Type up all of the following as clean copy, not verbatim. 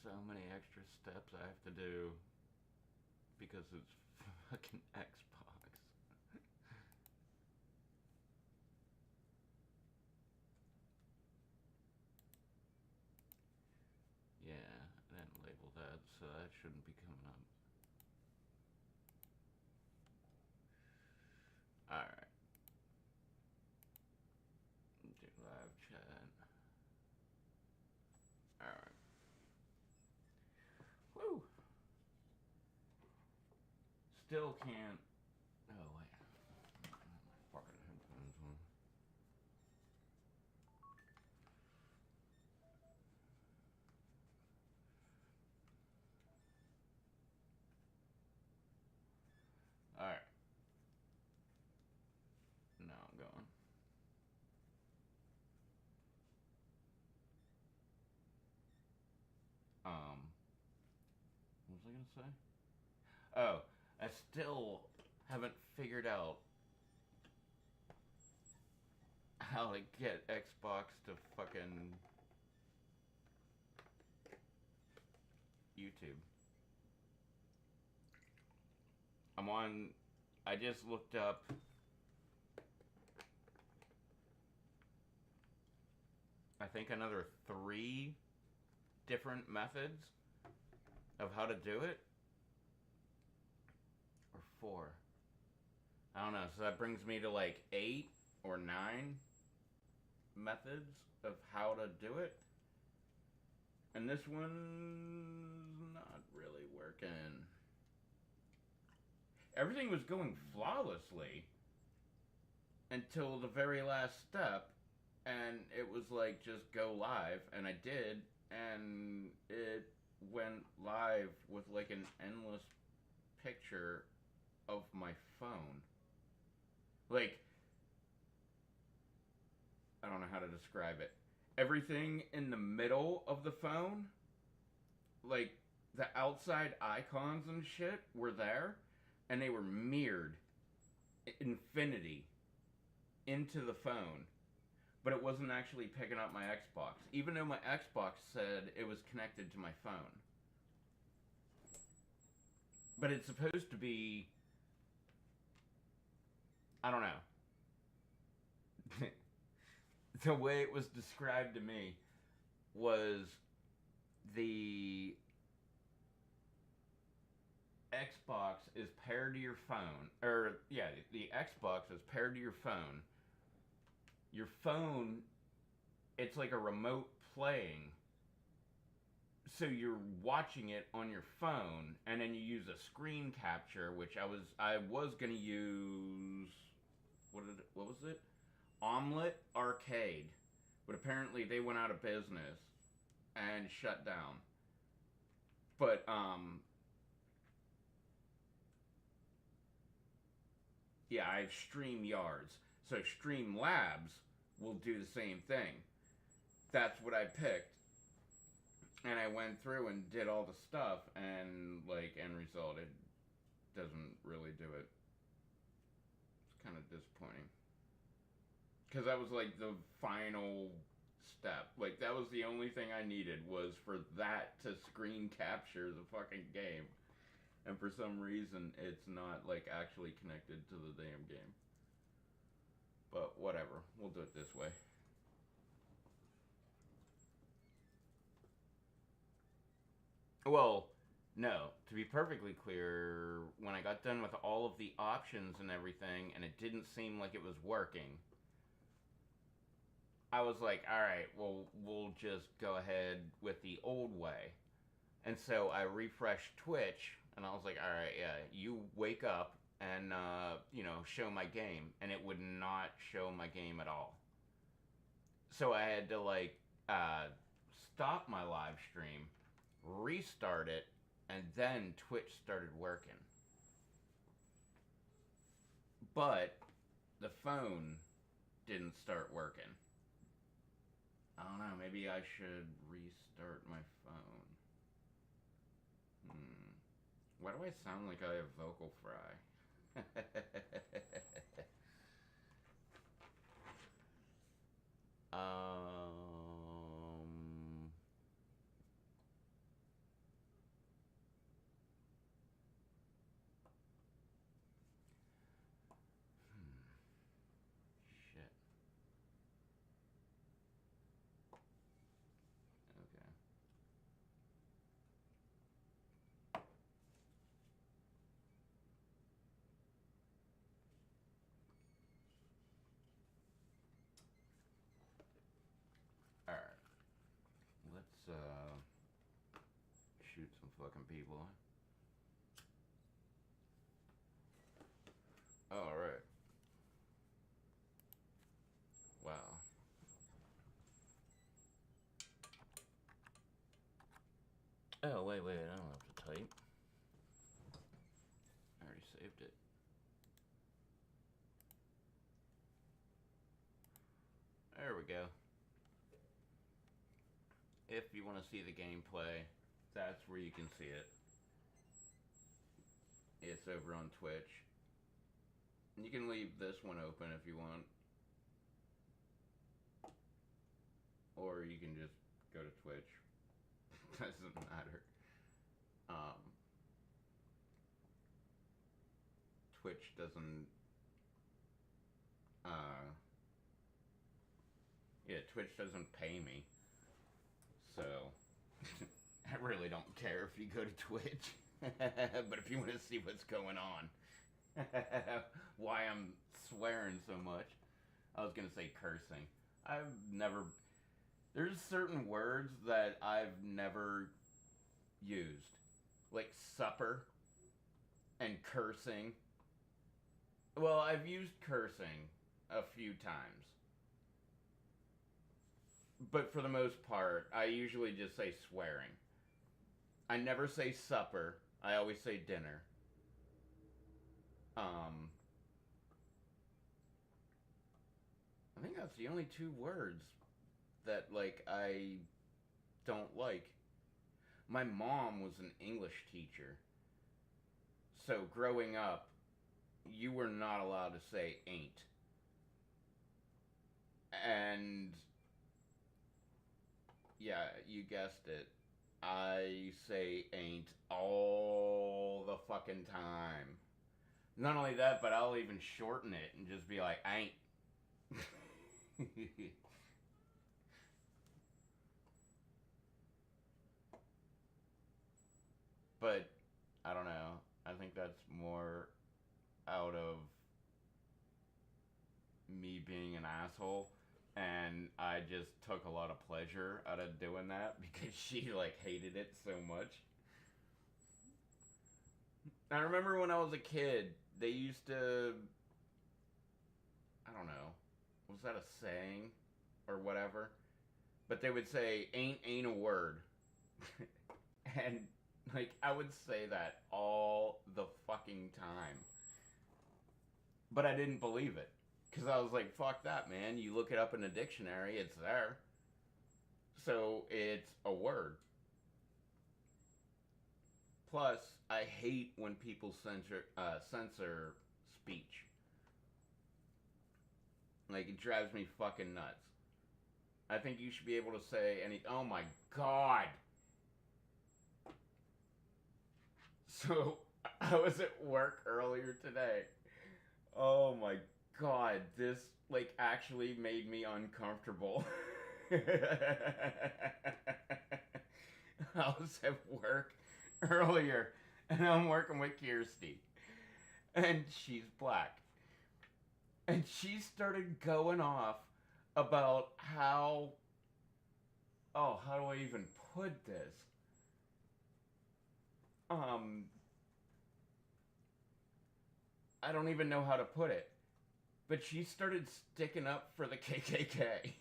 so many extra steps I have to do because it's fucking Xbox. Yeah, I didn't label that, so that shouldn't be coming up. Alright. Do live chat. Alright. Woo! Still can't. Oh, wait. My fucking headphones on. Alright. Now I'm going. What was I gonna say? Oh, I still haven't figured out how to get Xbox to fucking YouTube. I'm on. I just looked up. I think another 3 different methods of how to do it. Or 4. I don't know. So that brings me to like 8 or 9 methods of how to do it. And this one's not really working. Everything was going flawlessly until the very last step, and it was like, just go live, and I did, and it went live with like an endless picture of my phone. Like, I don't know how to describe it. Everything in the middle of the phone, like the outside icons and shit, were there, and they were mirrored infinity into the phone, but it wasn't actually picking up my Xbox, even though my Xbox said it was connected to my phone. But it's supposed to be, I don't know. The way it was described to me was the Xbox is paired to your phone, or yeah, the Xbox is paired to your phone. Your phone, it's like a remote playing. So you're watching it on your phone, and then you use a screen capture, which I was gonna use. What was it? Omelet Arcade, but apparently they went out of business and shut down. But yeah, I have StreamYards. So Streamlabs will do the same thing. That's what I picked. And I went through and did all the stuff, and like, end result, it doesn't really do it. It's kind of disappointing. Because that was like the final step. Like, that was the only thing I needed, was for that to screen capture the fucking game. And for some reason, it's not like actually connected to the damn game. But whatever, we'll do it this way. Well, no, to be perfectly clear, when I got done with all of the options and everything, and it didn't seem like it was working, I was like, alright, well, we'll just go ahead with the old way. And so I refreshed Twitch, and I was like, alright, yeah, you wake up and, show my game. And it would not show my game at all. So I had to, like, stop my live stream, restart it, and then Twitch started working. But the phone didn't start working. I don't know, maybe I should restart my phone. Why do I sound like I have vocal fry? um, shoot some fucking people. Alright. Wow. Oh, wait, I don't have to type. I already saved it. There we go. If you want to see the gameplay, that's where you can see it. It's over on Twitch. You can leave this one open if you want. Or you can just go to Twitch. Doesn't matter. Twitch doesn't... yeah, Twitch doesn't pay me. So, I really don't care if you go to Twitch. But if you want to see what's going on, why I'm swearing so much, I was going to say cursing. There's certain words that I've never used. Like supper and cursing. Well, I've used cursing a few times. But for the most part, I usually just say swearing. I never say supper. I always say dinner. I think that's the only two words that, like, I don't like. My mom was an English teacher. So growing up, you were not allowed to say ain't. And yeah, you guessed it. I say ain't all the fucking time. Not only that, but I'll even shorten it and just be like, ain't. But, I don't know. I think that's more out of me being an asshole. And I just took a lot of pleasure out of doing that because she, like, hated it so much. I remember when I was a kid, they used to... I don't know. Was that a saying? Or whatever? But they would say, ain't a word. And, like, I would say that all the fucking time. But I didn't believe it. Because I was like, fuck that, man. You look it up in the dictionary, it's there. So, it's a word. Plus, I hate when people censor speech. Like, it drives me fucking nuts. I think you should be able to say any... Oh my god! So, I was at work earlier today. Oh my god, this, like, actually made me uncomfortable. I was at work earlier, and I'm working with Kirsty. And she's black. And she started going off about how... Oh, how do I even put this? I don't even know how to put it. But she started sticking up for the KKK.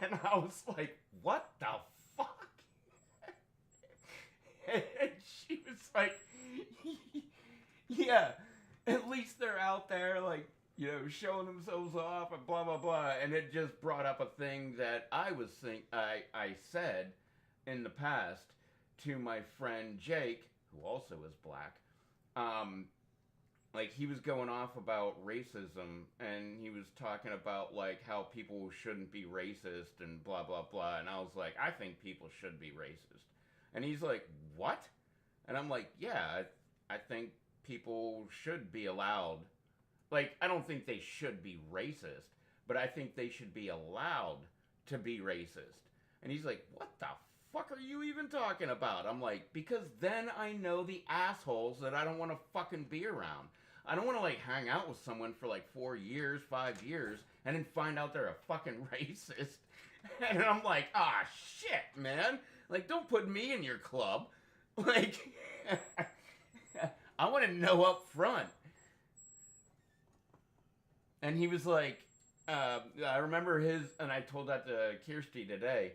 And I was like, what the fuck? And she was like, yeah, at least they're out there, like, you know, showing themselves off and blah, blah, blah. And it just brought up a thing that I said in the past to my friend Jake, who also is black. Like, he was going off about racism, and he was talking about, like, how people shouldn't be racist and blah, blah, blah. And I was like, I think people should be racist. And he's like, what? And I'm like, yeah, I think people should be allowed. Like, I don't think they should be racist, but I think they should be allowed to be racist. And he's like, what the fuck are you even talking about? I'm like, because then I know the assholes that I don't want to fucking be around. I don't want to, like, hang out with someone for, like, 4 years, 5 years, and then find out they're a fucking racist. And I'm like, ah, shit, man. Like, don't put me in your club. Like, I want to know up front. And he was like, I remember his, and I told that to Kirsty today,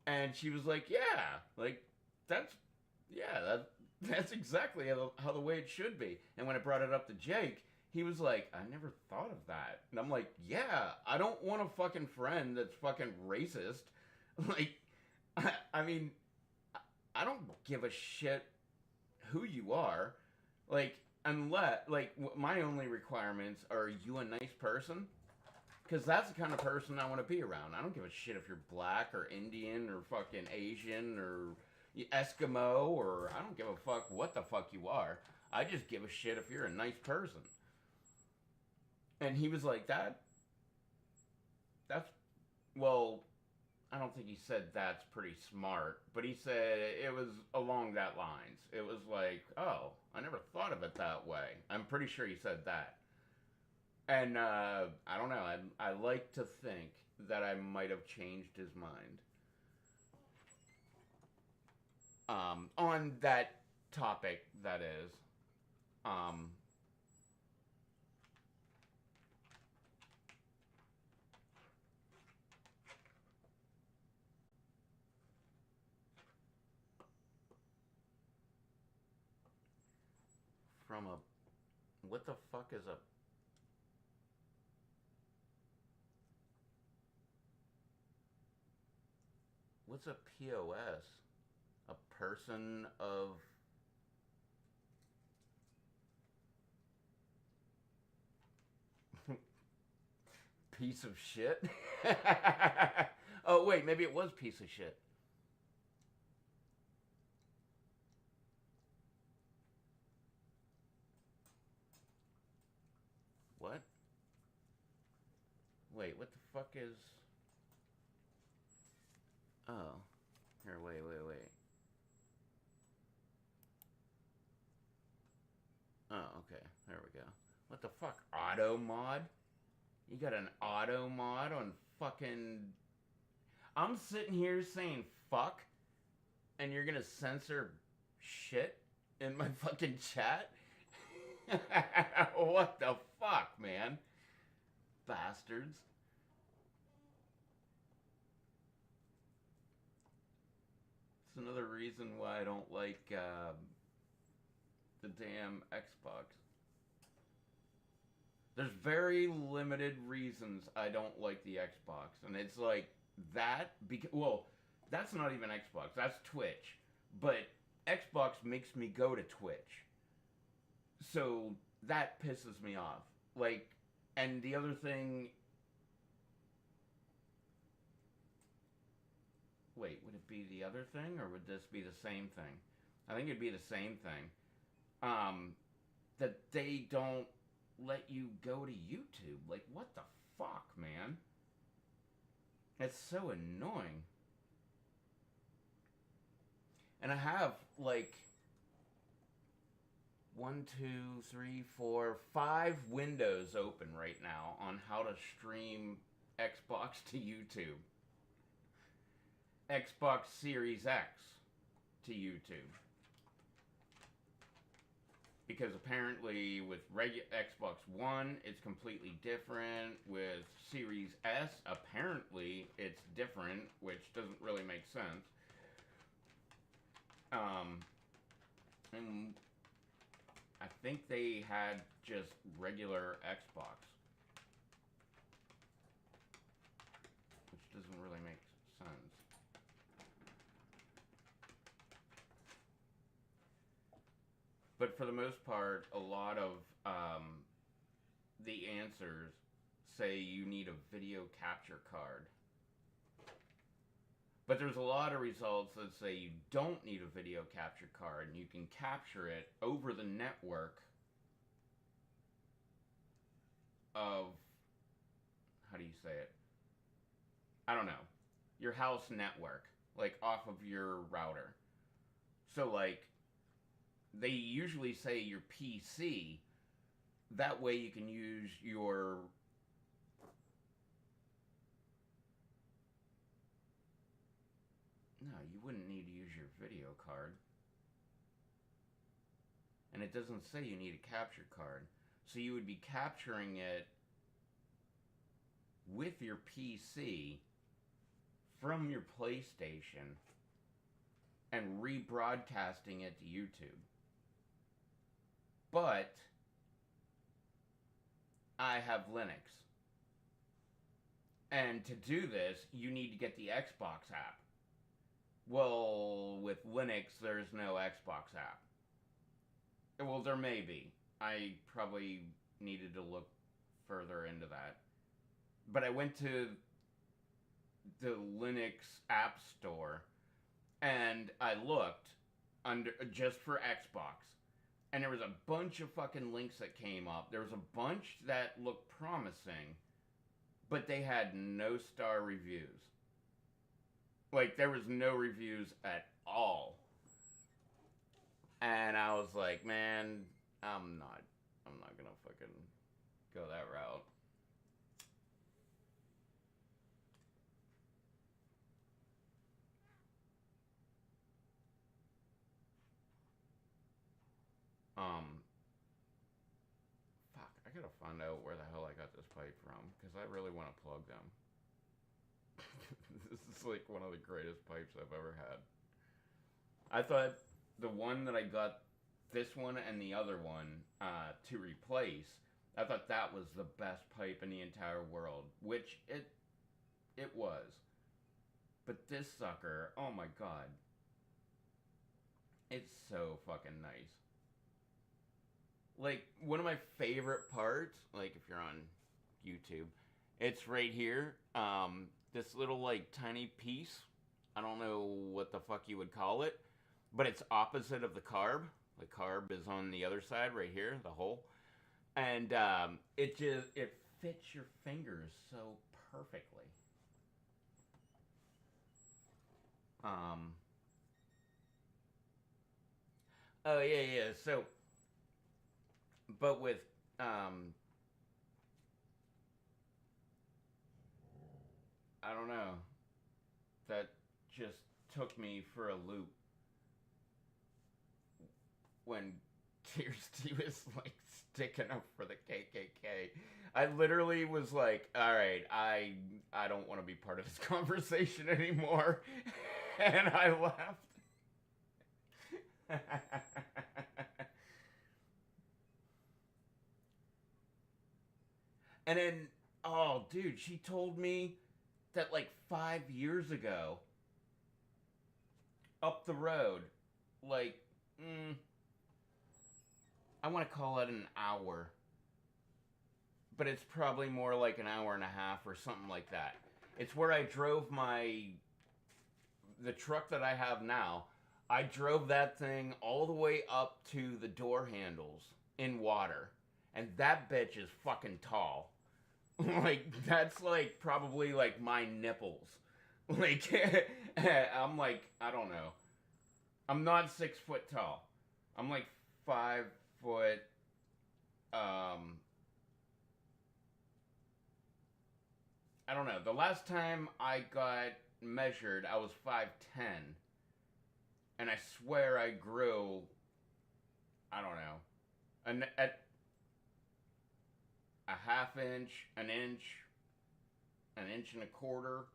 and she was like, yeah, like, that's, yeah, that's exactly how the way it should be. And when I brought it up to Jake, he was like, I never thought of that. And I'm like, yeah, I don't want a fucking friend that's fucking racist. Like, I mean, I don't give a shit who you are. Like, unless, like, my only requirements are you a nice person? Because that's the kind of person I want to be around. I don't give a shit if you're black or Indian or fucking Asian or Eskimo, or I don't give a fuck what the fuck you are. I just give a shit if you're a nice person. And he was like, that's, well, I don't think he said that's pretty smart, but he said it was along that lines. It was like, oh, I never thought of it that way. I'm pretty sure he said that. And I don't know. I like to think that I might have changed his mind on that topic. That is, um, from a, what the fuck is a, what's a POS? A person of, piece of shit. Oh wait, maybe it was piece of shit. What? Wait, what the fuck is? Oh, here, wait. Oh, okay, there we go. What the fuck? Auto mod? You got an auto mod on fucking. I'm sitting here saying fuck, and you're gonna censor shit in my fucking chat? What the fuck, man? Bastards. It's another reason why I don't like the damn Xbox. There's very limited reasons I don't like the Xbox, and it's like that because, well, that's not even Xbox, that's Twitch. But Xbox makes me go to Twitch. So that pisses me off. Like, and the other thing, wait, would it be the other thing or would this be the same thing? I think it'd be the same thing. Um that they don't let you go to YouTube. Like, what the fuck, man? It's so annoying. And I have like one, two, three, four, five windows open right now on how to stream Xbox to YouTube. Xbox Series X to YouTube. Because apparently with Xbox One, it's completely different. With Series S, apparently it's different, which doesn't really make sense. And I think they had just regular Xbox, which doesn't really make sense. But for the most part, a lot of the answers say you need a video capture card. But there's a lot of results that say you don't need a video capture card and you can capture it over the network of, how do you say it? I don't know. Your house network, like off of your router. So, like, they usually say your PC. That way you can use your card. And it doesn't say you need a capture card. So you would be capturing it with your PC from your PlayStation and rebroadcasting it to YouTube. But I have Linux. And to do this, you need to get the Xbox app. Well, with Linux, there's no Xbox app. Well, there may be. I probably needed to look further into that. But I went to the Linux App Store and I looked under just for Xbox. And there was a bunch of fucking links that came up. There was a bunch that looked promising, but they had no star reviews. Like, there was no reviews at all. And I was like, man, I'm not gonna fucking go that route. Fuck, I gotta find out where the hell I got this pipe from, because I really want to plug them. This is like one of the greatest pipes I've ever had. I thought the one that I got, this one and the other one, to replace, I thought that was the best pipe in the entire world, which it was. But this sucker, oh my god. It's so fucking nice. Like, one of my favorite parts, like if you're on YouTube, it's right here. This little, like, tiny piece. I don't know what the fuck you would call it, but it's opposite of the carb. The carb is on the other side right here, the hole. And it fits your fingers so perfectly. Oh yeah. So, but with I don't know. That just took me for a loop when Kirsty was like sticking up for the KKK. I literally was like, all right, I don't want to be part of this conversation anymore. And I left. And then, oh, dude, she told me that like 5 years ago, up the road, like, I want to call it an hour, but it's probably more like an hour and a half or something like that. It's where I drove the truck that I have now. I drove that thing all the way up to the door handles in water. And that bitch is fucking tall. Like, that's like probably like my nipples. Like, I'm like, I don't know. I'm not 6 foot tall. I'm like 5 foot, I don't know. The last time I got measured, I was 5'10". And I swear I grew, I don't know, at a half inch, an inch and a quarter.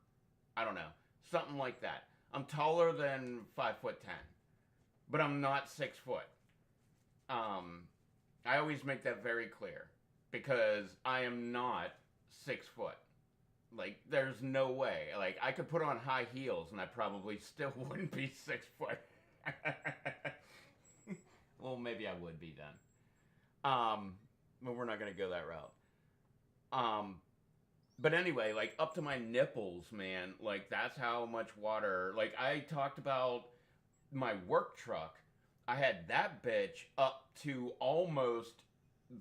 I don't know. Something like that. I'm taller than 5'10", but I'm not 6 foot. I always make that very clear because I am not 6 foot. Like, there's no way. Like, I could put on high heels and I probably still wouldn't be 6 foot. Well, maybe I would be then. But we're not going to go that route. But anyway, like, up to my nipples, man. Like, that's how much water. Like, I talked about my work truck. I had that bitch up to almost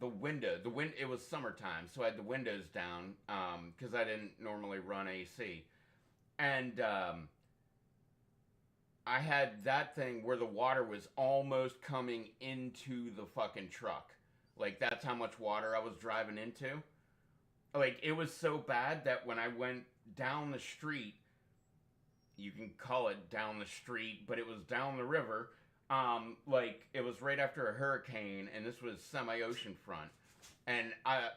the window. It was summertime, so I had the windows down because I didn't normally run AC. And I had that thing where the water was almost coming into the fucking truck. Like, that's how much water I was driving into. Like, it was so bad that when I went down the street, you can call it down the street, but it was down the river. Like it was right after a hurricane, and this was semi-ocean front. And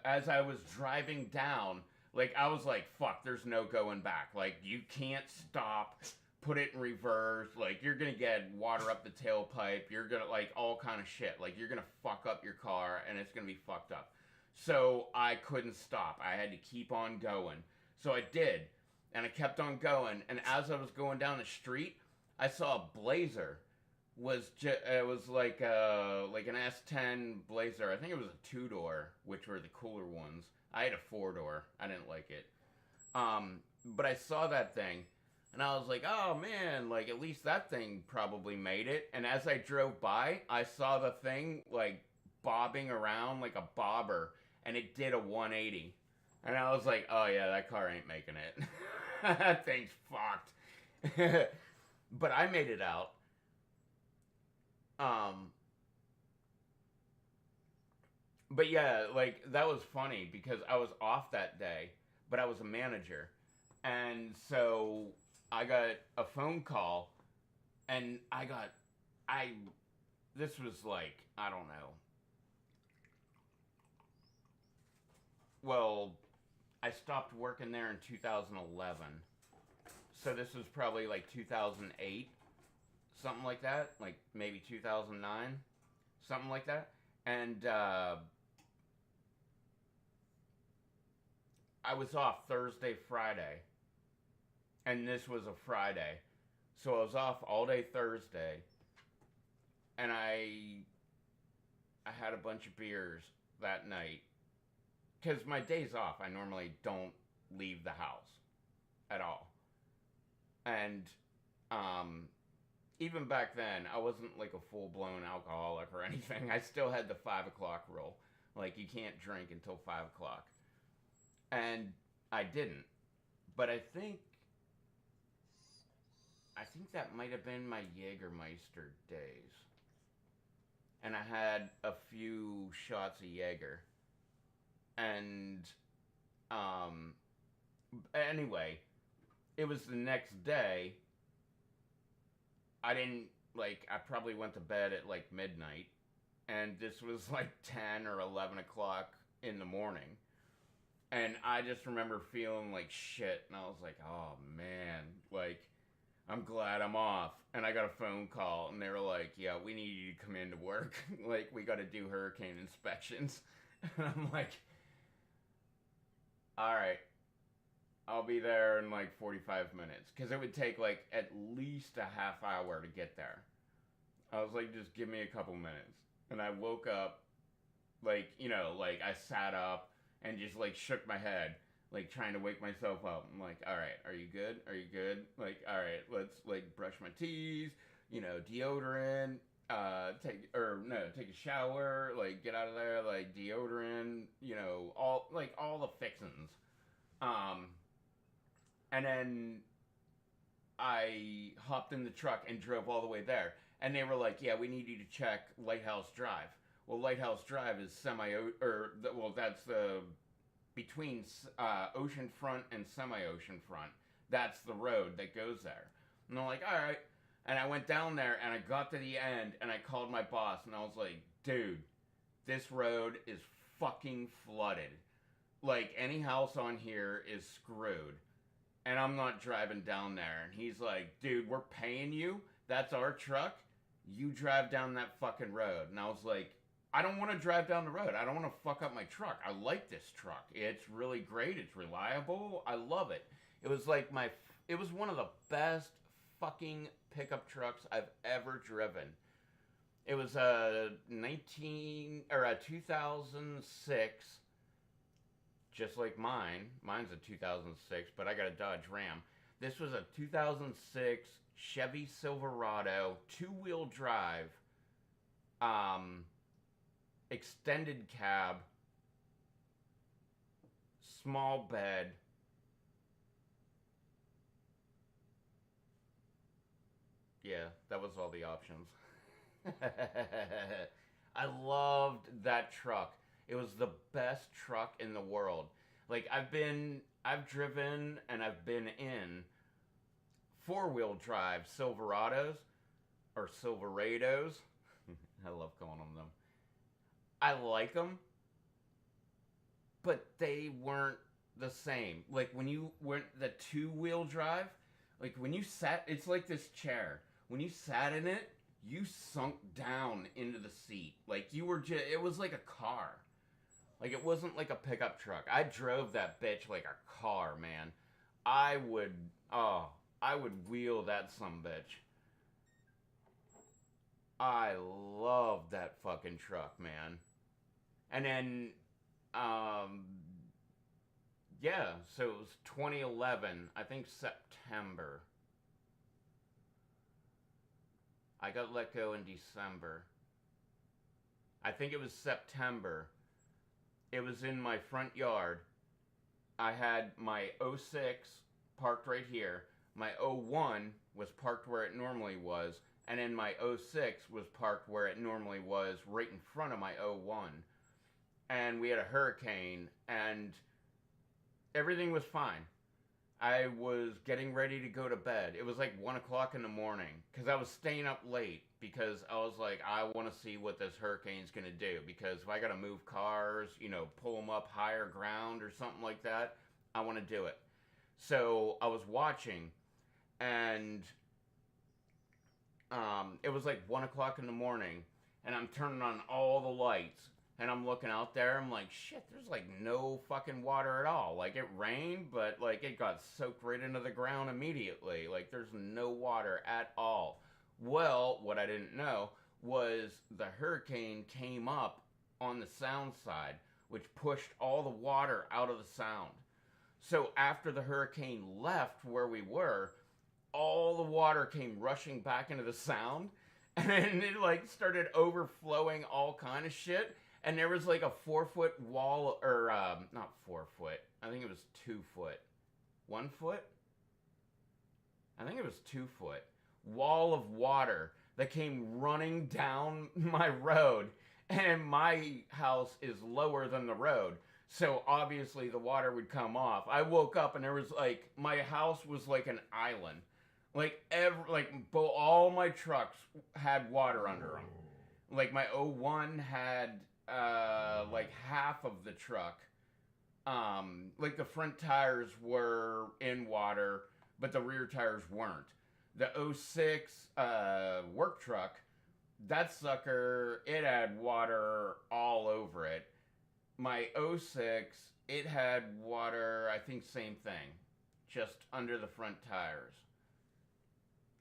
as I was driving down, like I was like, "Fuck, there's no going back. Like you can't stop, put it in reverse. Like you're gonna get water up the tailpipe. You're gonna like all kind of shit. Like you're gonna fuck up your car, and it's gonna be fucked up." So I couldn't stop. I had to keep on going. So I did, and I kept on going. And as I was going down the street, I saw a Blazer. It was like an S10 Blazer. I think it was a 2-door, which were the cooler ones. I had a 4-door. I didn't like it. But I saw that thing, and I was like, oh man, like at least that thing probably made it. And as I drove by, I saw the thing like bobbing around like a bobber, and it did a 180. And I was like, oh yeah, that car ain't making it. That thing's fucked. But I made it out. But yeah, like that was funny because I was off that day, but I was a manager. And so I got a phone call, and this was like, I don't know. Well, I stopped working there in 2011. So this was probably like 2008, something like that, like maybe 2009, something like that. And I was off Thursday, Friday, and this was a Friday. So I was off all day Thursday, and I had a bunch of beers that night. Because my days off, I normally don't leave the house at all. And even back then, I wasn't like a full-blown alcoholic or anything. I still had the 5 o'clock rule. Like, you can't drink until 5 o'clock. And I didn't. But I think that might have been my Jägermeister days. And I had a few shots of Jaeger. And, anyway, it was the next day. I probably went to bed at like midnight. And this was like 10 or 11 o'clock in the morning. And I just remember feeling like shit. And I was like, oh man, like, I'm glad I'm off. And I got a phone call, and they were like, yeah, we need you to come into work. Like, we got to do hurricane inspections. And I'm like, all right, I'll be there in like 45 minutes. Because it would take like at least a half hour to get there. I was like, just give me a couple minutes. And I woke up, like, you know, like I sat up and just like shook my head, like trying to wake myself up. I'm like, all right, are you good? Are you good? Like, all right, let's like brush my teeth, you know, deodorant, take a shower, like get out of there, like deodorant, you know, all the fixins. And then I hopped in the truck and drove all the way there. And they were like, yeah, we need you to check Lighthouse Drive. Well, Lighthouse Drive is that's between oceanfront and semi-oceanfront. That's the road that goes there. And I'm like, all right. And I went down there, and I got to the end, and I called my boss, and I was like, dude, this road is fucking flooded. Like, any house on here is screwed. And I'm not driving down there. And he's like, dude, we're paying you. That's our truck. You drive down that fucking road. And I was like, I don't want to drive down the road. I don't want to fuck up my truck. I like this truck. It's really great. It's reliable. I love it. It was like it was one of the best fucking pickup trucks I've ever driven. It was a 2006, just like mine. Mine's a 2006, but I got a Dodge Ram. This was a 2006 Chevy Silverado, 2-wheel drive, extended cab, small bed. Yeah, that was all the options. I loved that truck. It was the best truck in the world. Like, I've driven and I've been in four-wheel drive Silverados or Silverados. I love calling them. I like them, but they weren't the same. Like when you went the two-wheel drive, like when you sat, it's like this chair. When you sat in it, you sunk down into the seat. Like you were just, it was like a car. Like it wasn't like a pickup truck. I drove that bitch like a car, man. I would, oh, I would wheel that sumbitch. I love that fucking truck, man. And then, um, yeah, so it was 2011, I think September. I got let go in December. I think it was September. It was in my front yard. I had my '06 parked right here. My '01 was parked where it normally was. And then my '06 was parked where it normally was, right in front of my '01. And we had a hurricane, and everything was fine. I was getting ready to go to bed. It was like 1 o'clock in the morning because I was staying up late because I was like, I want to see what this hurricane's going to do, because if I got to move cars, you know, pull them up higher ground or something like that, I want to do it. So I was watching, and it was like 1 o'clock in the morning, and I'm turning on all the lights. And I'm looking out there, I'm like, shit, there's like no fucking water at all. Like it rained, but like it got soaked right into the ground immediately. Like there's no water at all. Well, what I didn't know was the hurricane came up on the sound side, which pushed all the water out of the sound. So after the hurricane left where we were, all the water came rushing back into the sound. And it like started overflowing all kind of shit. And there was like a 4-foot wall, or not 4 foot. I think it was 2 foot. 1 foot? I think it was 2 foot. Wall of water that came running down my road. And my house is lower than the road. So obviously the water would come off. I woke up and there was like, my house was like an island. Like all my trucks had water under them. Like my '01 had like half of the truck. Like the front tires were in water, but the rear tires weren't. The '06 work truck, that sucker, it had water all over it. My '06, it had water, I think same thing, just under the front tires.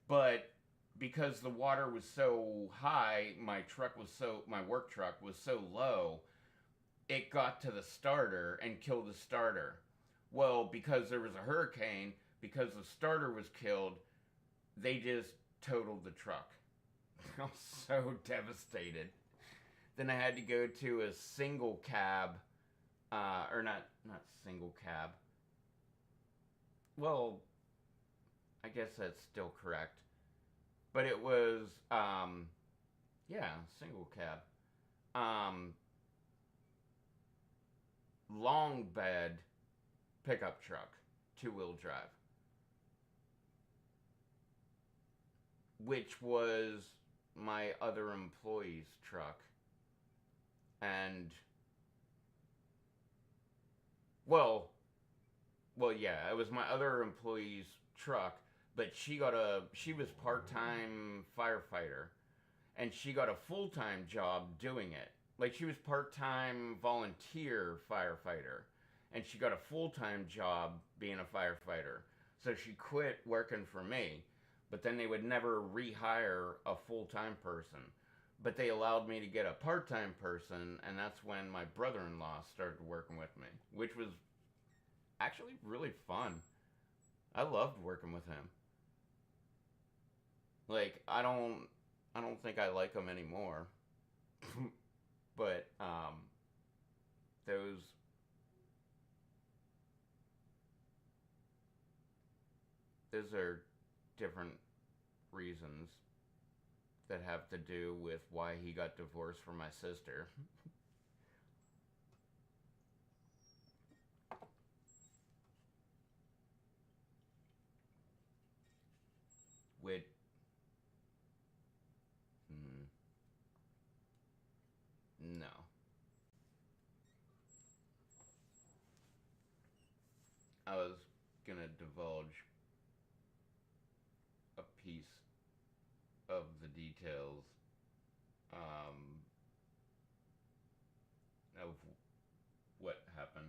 But because the water was so high, my work truck was so low, it got to the starter and killed the starter. Well, because there was a hurricane, because the starter was killed, they just totaled the truck. I was so devastated. Then I had to go to a single cab, or not single cab. Well, I guess that's still correct. But it was, single cab. Long bed pickup truck, 2-wheel drive. Which was my other employee's truck. And, well, yeah, it was my other employee's truck. But she was part-time firefighter, and she got a full-time job doing it. Like, she was part-time volunteer firefighter, and she got a full-time job being a firefighter. So she quit working for me, but then they would never rehire a full-time person. But they allowed me to get a part-time person, and that's when my brother-in-law started working with me, which was actually really fun. I loved working with him. Like, I don't think I like him anymore. But, those are different reasons that have to do with why he got divorced from my sister. I was gonna divulge a piece of the details of what happened.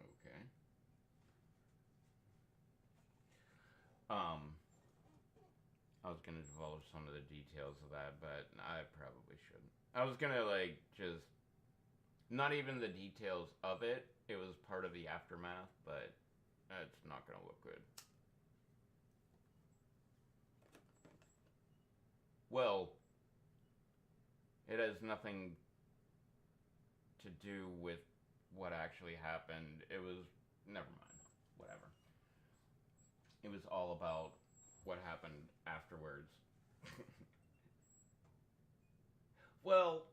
Okay. Um, I was gonna divulge some of the details of that, but I probably shouldn't. I was gonna like just not even the details of it. It was part of the aftermath, but it's not gonna look good. Well, it has nothing to do with what actually happened. It was never mind. Whatever. It was all about what happened afterwards. Well,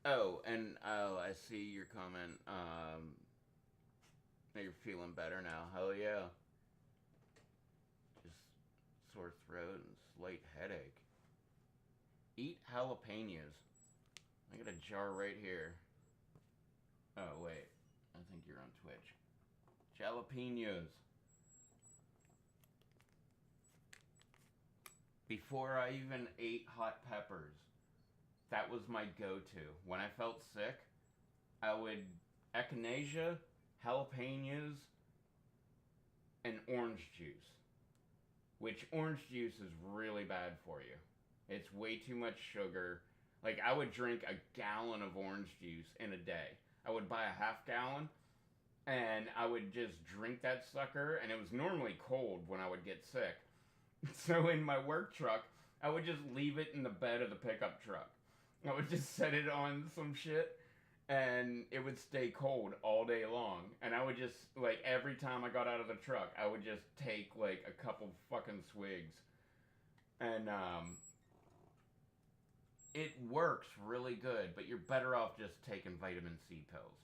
oh, and I see your comment. That you're feeling better now. Hell yeah. Just sore throat and slight headache. Eat jalapenos. I got a jar right here. Oh wait, I think you're on Twitch. Jalapenos. Before I even ate hot peppers, that was my go-to. When I felt sick, I would echinacea, jalapenos, and orange juice. Which orange juice is really bad for you. It's way too much sugar. Like, I would drink a gallon of orange juice in a day. I would buy a half gallon, and I would just drink that sucker, and it was normally cold when I would get sick. So in my work truck, I would just leave it in the bed of the pickup truck. I would just set it on some shit, and it would stay cold all day long. And I would just, like, every time I got out of the truck, I would just take, like, a couple fucking swigs. And, it works really good, but you're better off just taking vitamin C pills.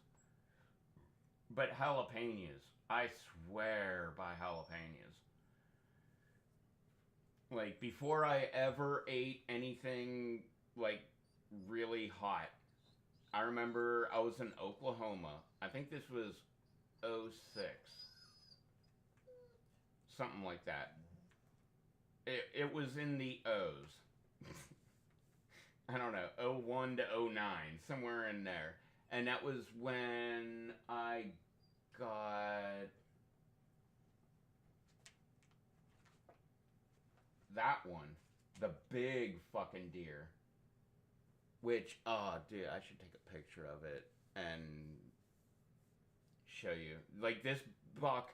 But jalapenos, I swear by jalapenos. Like, before I ever ate anything, like, really hot, I remember I was in Oklahoma. I think this was '06. Something like that. It was in the O's. I don't know, '01 to '09, somewhere in there. And that was when I got that one. The big fucking deer. Which, oh, dude, I should take a picture of it and show you. Like, this buck,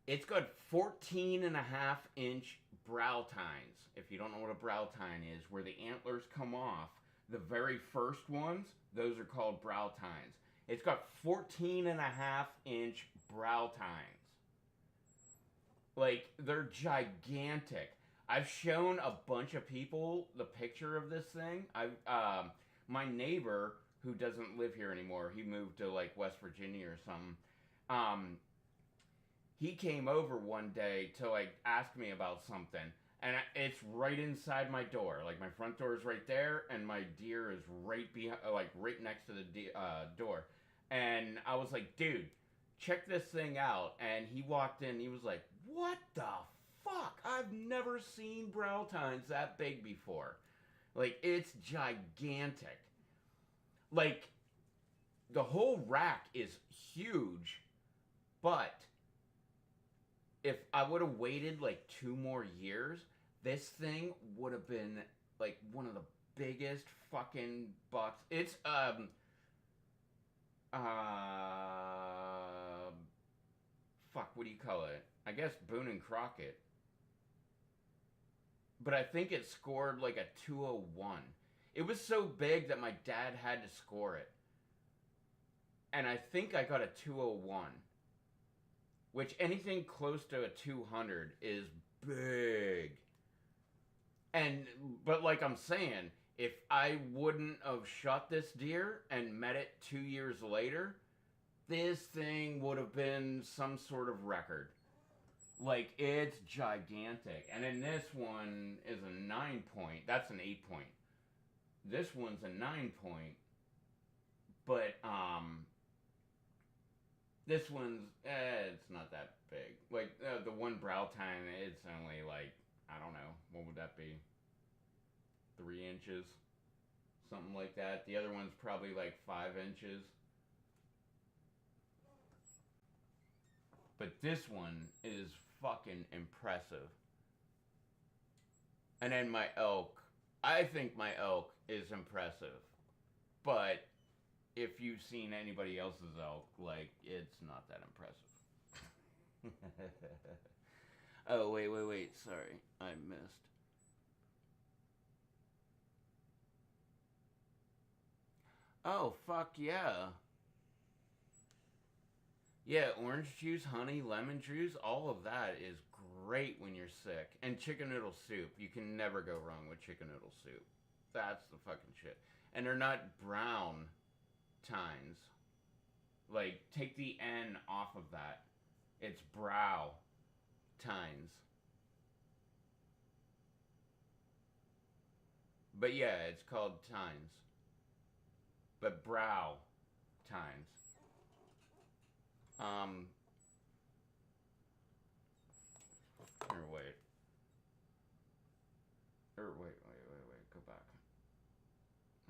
it's got 14.5-inch brow tines. If you don't know what a brow tine is, where the antlers come off, the very first ones, those are called brow tines. It's got 14.5-inch brow tines. Like, they're gigantic. I've shown a bunch of people the picture of this thing. My neighbor, who doesn't live here anymore, he moved to, like, West Virginia or something. He came over one day to, like, ask me about something. And it's right inside my door. Like, my front door is right there, and my deer is right behind, like, right next to the door. And I was like, dude, check this thing out. And he walked in, he was like, what the fuck? I've never seen brow tines that big before. Like, it's gigantic. Like, the whole rack is huge, but if I would have waited like 2 more years, this thing would have been like one of the biggest fucking bucks. It's fuck, what do you call it? I guess Boone and Crockett. But I think it scored like a 201. It was so big that my dad had to score it. And I think I got a 201. Which anything close to a 200 is big. But like I'm saying, If I wouldn't have shot this deer and met it 2 years later, this thing would have been some sort of record. Like, it's gigantic. And then this one is a 9 point. That's an 8 point. This one's a 9 point. But, this one's, it's not that big. Like, the one brow tine, it's only like, I don't know, what would that be? 3 inches? Something like that. The other one's probably like 5 inches. But this one is fucking impressive. And then my elk. I think my elk is impressive. But if you've seen anybody else's elk, like, it's not that impressive. Oh, wait. Sorry. I missed. Oh, fuck yeah. Yeah, orange juice, honey, lemon juice, all of that is great when you're sick. And chicken noodle soup. You can never go wrong with chicken noodle soup. That's the fucking shit. And they're not brown tines. Like, take the N off of that. It's brow tines. But yeah, it's called tines. But brow tines. Here, wait. Wait. Go back.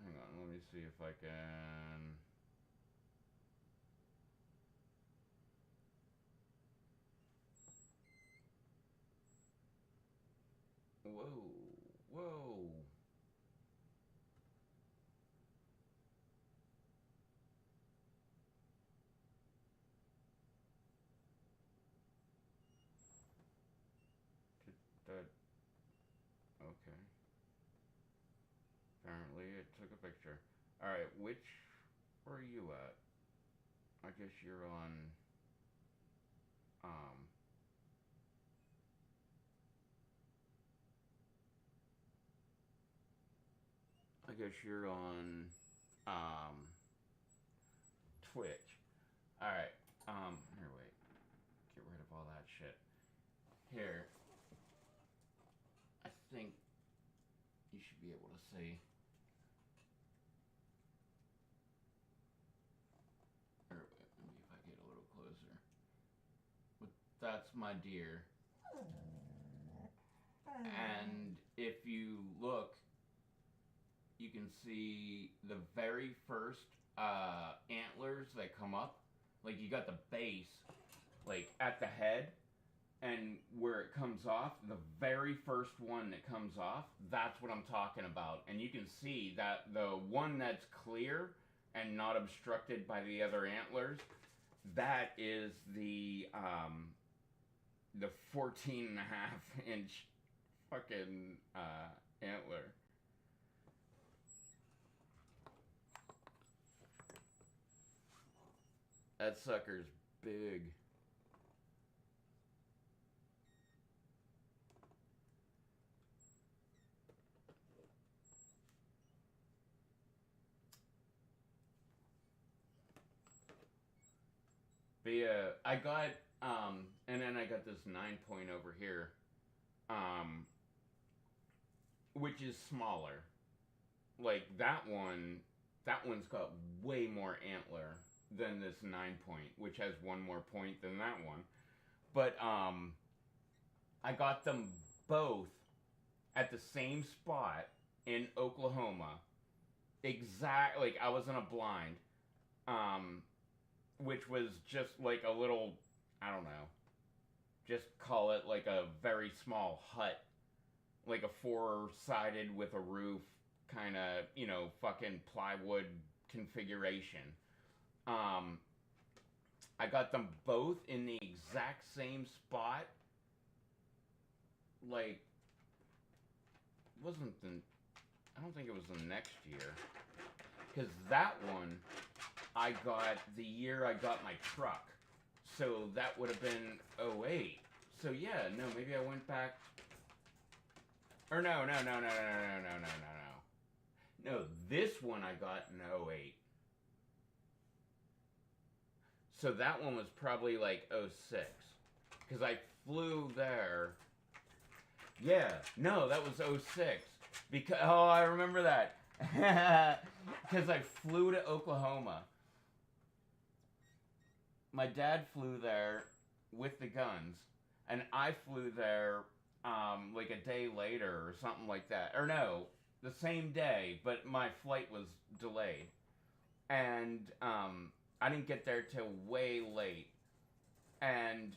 Hang on, let me see if I can. Whoa. That, okay. Apparently it took a picture. Alright, where are you at? I guess you're on, I guess you're on, Twitch. Alright, here, wait. Get rid of all that shit. Here. I think you should be able to see. Or maybe if I get a little closer. But that's my deer. And if you look, you can see the very first antlers that come up. Like, you got the base, like, at the head, and where it comes off, the very first one that comes off, that's what I'm talking about. And you can see that the one that's clear and not obstructed by the other antlers, that is the 14.5 inch fucking antler. That sucker's big. But yeah, I got, and then I got this 9 point over here, which is smaller. Like, that one's got way more antler than this 9 point, which has one more point than that one. But, I got them both at the same spot in Oklahoma. Like, I was in a blind, which was just like a little, I don't know, just call it like a very small hut, like a 4-sided with a roof, kind of, fucking plywood configuration. I got them both in the exact same spot. Like, I don't think it was the next year. Because that one, I got the year I got my truck. So that would have been 08. So yeah, no, maybe I went back. Or no. No, this one I got in '08. So that one was probably like '06. Because I flew there. Yeah, no, that was '06. Because, oh, I remember that. Because I flew to Oklahoma. My dad flew there with the guns. And I flew there like a day later or something like that. Or no, the same day, but my flight was delayed. And I didn't get there till way late. And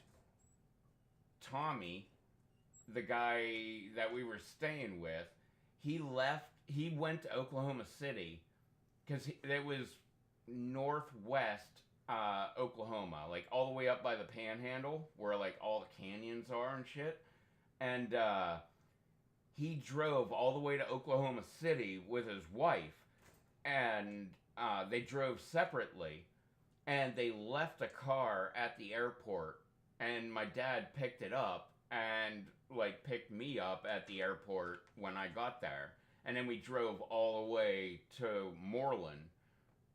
Tommy, the guy that we were staying with, he went to Oklahoma City because it was northwest Oklahoma, like all the way up by the Panhandle, where like all the canyons are and shit. And he drove all the way to Oklahoma City with his wife, and they drove separately, and they left a car at the airport, and my dad picked it up and like picked me up at the airport when I got there, and then we drove all the way to Moreland,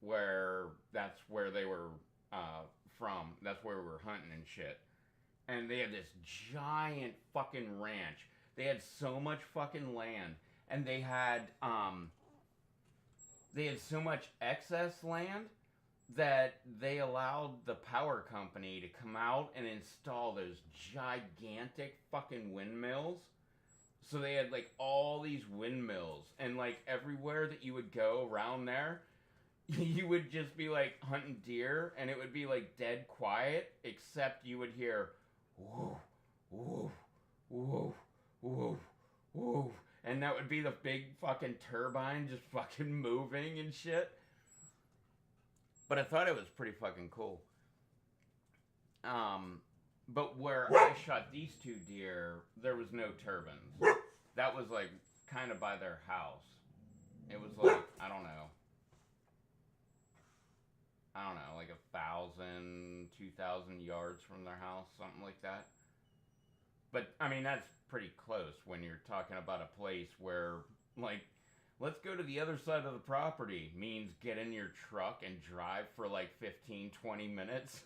where that's where they were from. That's where we were hunting and shit. And they had this giant fucking ranch. They had so much fucking land, and they had so much excess land that they allowed the power company to come out and install those gigantic fucking windmills. So they had like all these windmills, and like everywhere that you would go around there, you would just be like hunting deer, and it would be like dead quiet, except you would hear woof, woof, woof, woof, woof, and that would be the big fucking turbine just fucking moving and shit. But I thought it was pretty fucking cool. But where I shot these two deer, there was no turbines. That was like kind of by their house. It was like, I don't know, like 1,000, 2,000 yards from their house, something like that. But I mean, that's pretty close when you're talking about a place where, like, let's go to the other side of the property means get in your truck and drive for like 15, 20 minutes.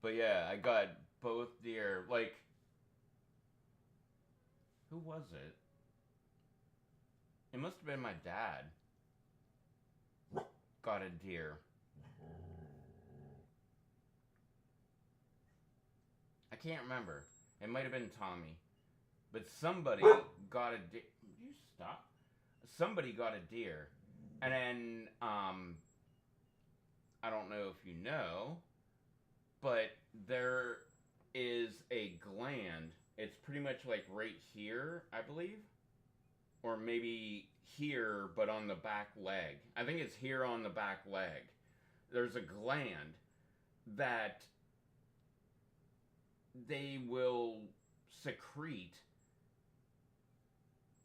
But yeah, I got both deer. Like, who was it? It must have been my dad. Got a deer. I can't remember. It might have been Tommy. But somebody got a deer. You stop. Somebody got a deer. And then, I don't know if you know, but there is a gland. It's pretty much like right here, I believe. Or maybe here, but on the back leg. I think it's here on the back leg. There's a gland that they will secrete,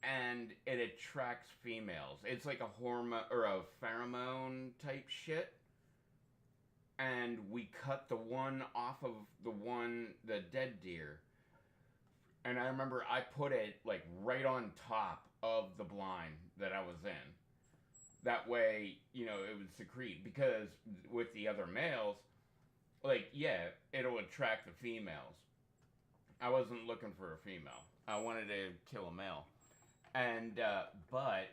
and it attracts females. It's like a hormone or a pheromone type shit. And we cut the one off of the dead deer. And I remember I put it like right on top of the blind that I was in. That way, you know, it would secrete. Because with the other males, like, yeah, it'll attract the females. I wasn't looking for a female. I wanted to kill a male. And, but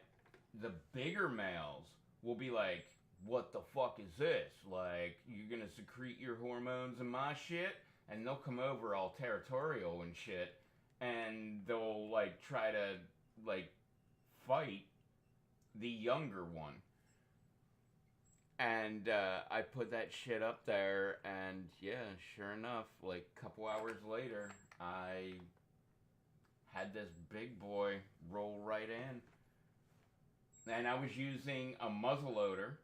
the bigger males will be like, what the fuck is this? Like, you're gonna secrete your hormones and my shit? And they'll come over all territorial and shit. And they'll, like, try to, like, fight the younger one. And I put that shit up there, and yeah, sure enough, like a couple hours later, I had this big boy roll right in. And I was using a muzzleloader,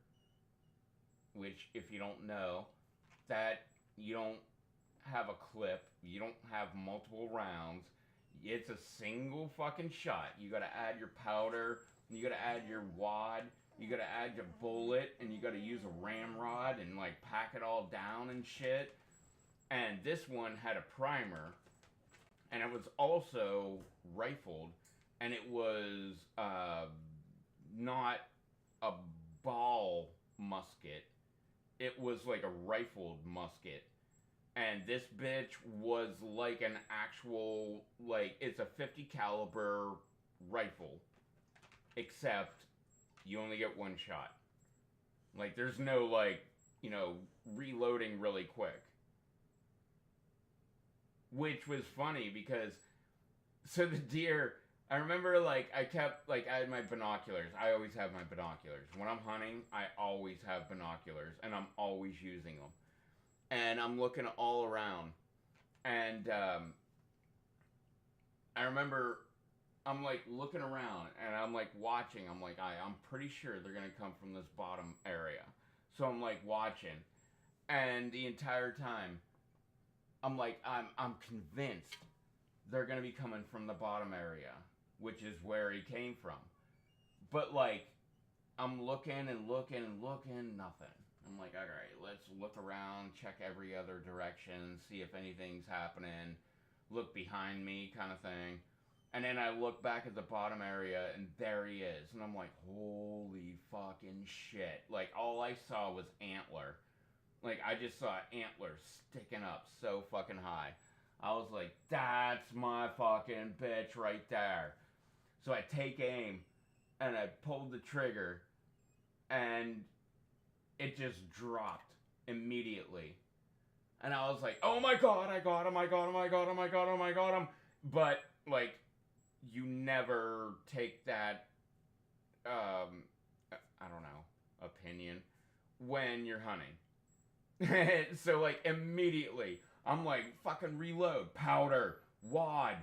which, if you don't know, that you don't have a clip, you don't have multiple rounds. It's a single fucking shot. You gotta add your powder, you gotta add your wad, you gotta add your bullet, and you gotta use a ramrod and like pack it all down and shit. And this one had a primer, and it was also rifled, and it was not a ball musket. It was like a rifled musket. And this bitch was like an actual, like, it's a 50 caliber rifle, except you only get one shot. Like, there's no, like, reloading really quick. Which was funny because, so the deer, I remember, like, I had my binoculars. I always have my binoculars. When I'm hunting, I always have binoculars, and I'm always using them. And I'm looking all around. And I remember I'm like looking around and I'm like watching. I'm like, I'm pretty sure they're going to come from this bottom area. So I'm like watching. And the entire time, I'm like, I'm convinced they're going to be coming from the bottom area, which is where he came from. But like, I'm looking and looking and looking, nothing. I'm like, all right, let's look around, check every other direction, see if anything's happening, look behind me kind of thing. And then I look back at the bottom area, and there he is. And I'm like, holy fucking shit. Like, all I saw was antler. Like, I just saw antler sticking up so fucking high. I was like, that's my fucking bitch right there. So I take aim, and I pulled the trigger, and it just dropped immediately. And I was like, oh my god, I got him, I got him, I got him, I got him, I got him. But, like, you never take that, I don't know, opinion when you're hunting. So, like, immediately, I'm like, fucking reload, powder, wad,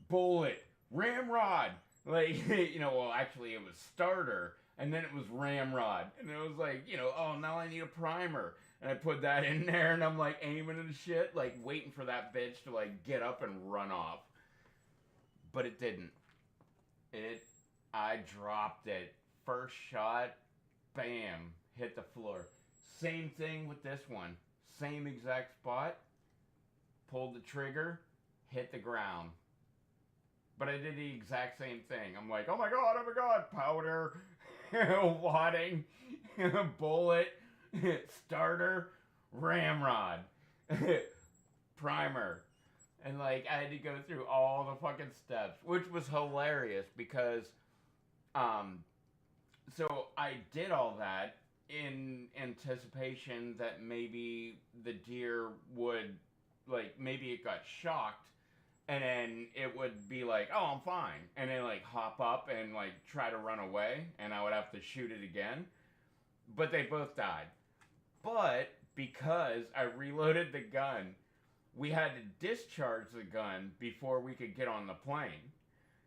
bullet, ramrod. Like, well, actually, it was starter. And then it was ramrod. And it was like, oh, now I need a primer. And I put that in there, and I'm like aiming and shit, like waiting for that bitch to like get up and run off. But it didn't. I dropped it. First shot, bam, hit the floor. Same thing with this one. Same exact spot. Pulled the trigger, hit the ground. But I did the exact same thing. I'm like, oh my god, powder. Wadding, bullet, starter, ramrod, primer. And like, I had to go through all the fucking steps, which was hilarious because, so I did all that in anticipation that maybe the deer would, like, maybe it got shocked. And then it would be like, oh, I'm fine. And then, like, hop up and, like, try to run away. And I would have to shoot it again. But they both died. But because I reloaded the gun, we had to discharge the gun before we could get on the plane.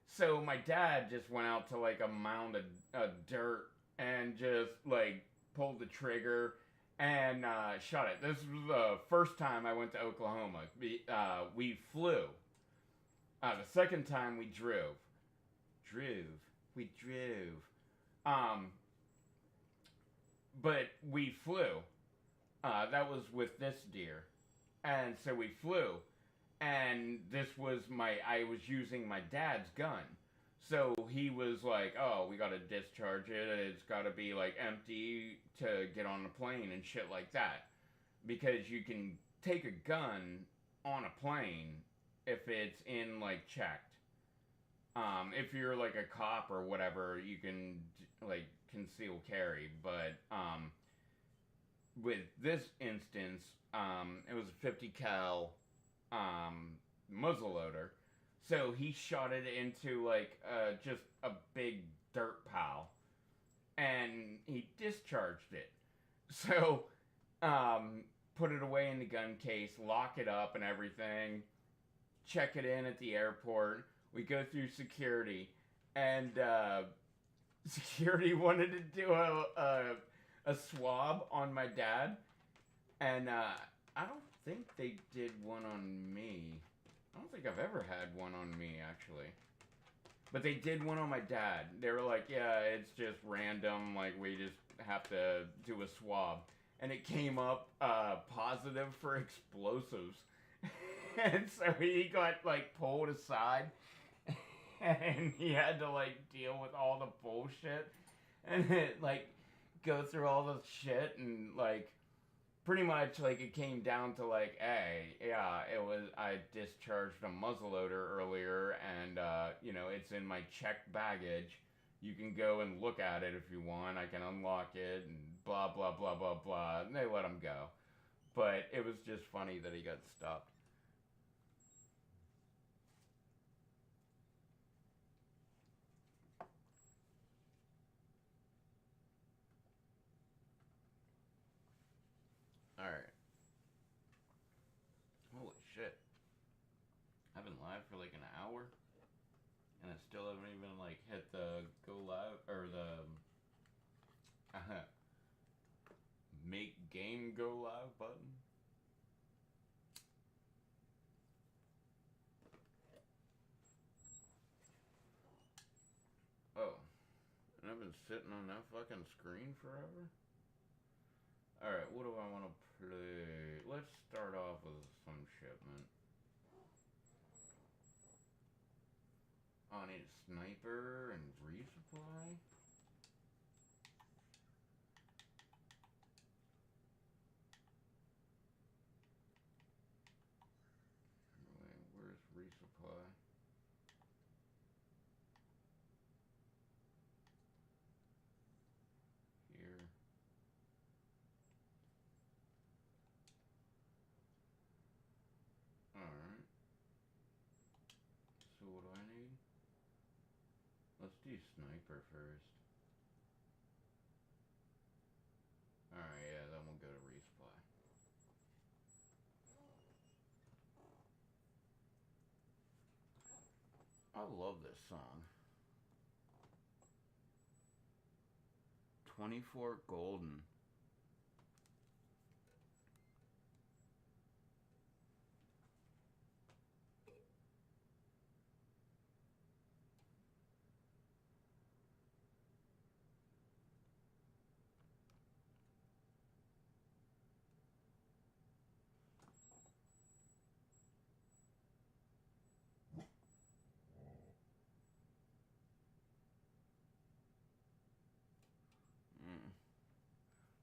So my dad just went out to, like, a mound of dirt and just, like, pulled the trigger and shot it. This was the first time I went to Oklahoma. We flew. The second time we drove. We drove. But we flew. That was with this deer. And so we flew. And this was I was using my dad's gun. So he was like, oh, we gotta discharge it. It's gotta be, like, empty to get on the plane and shit like that. Because you can take a gun on a plane if it's in, like, checked. If you're, like, a cop or whatever, you can, like, conceal carry. But, with this instance, it was a 50 cal, muzzleloader. So he shot it into, like, just a big dirt pile. And he discharged it. So, put it away in the gun case, lock it up and everything. Check it in at the airport. We go through security, and security wanted to do a swab on my dad, and I don't think they did one on me. I don't think I've ever had one on me, actually. But they did one on my dad. They were like, yeah, it's just random, like, we just have to do a swab. And it came up positive for explosives. And so he got like pulled aside, and he had to like deal with all the bullshit, and it, like go through all the shit, and like pretty much like it came down to like, hey, yeah, it was, I discharged a muzzleloader earlier, and it's in my checked baggage. You can go and look at it if you want. I can unlock it and blah blah blah blah blah. And they let him go, but it was just funny that he got stopped. All right. Holy shit! I've been live for like an hour, and I still haven't even like hit the go live or the make game go live button. Oh, and I've been sitting on that fucking screen forever. Alright, what do I want to play? Let's start off with some shipment. Oh, I need a sniper and resupply. Wait, where's resupply? Here. Alright. So what do I need? Let's do sniper first. Alright, yeah, then we'll go to resupply. I love this song. 24 golden.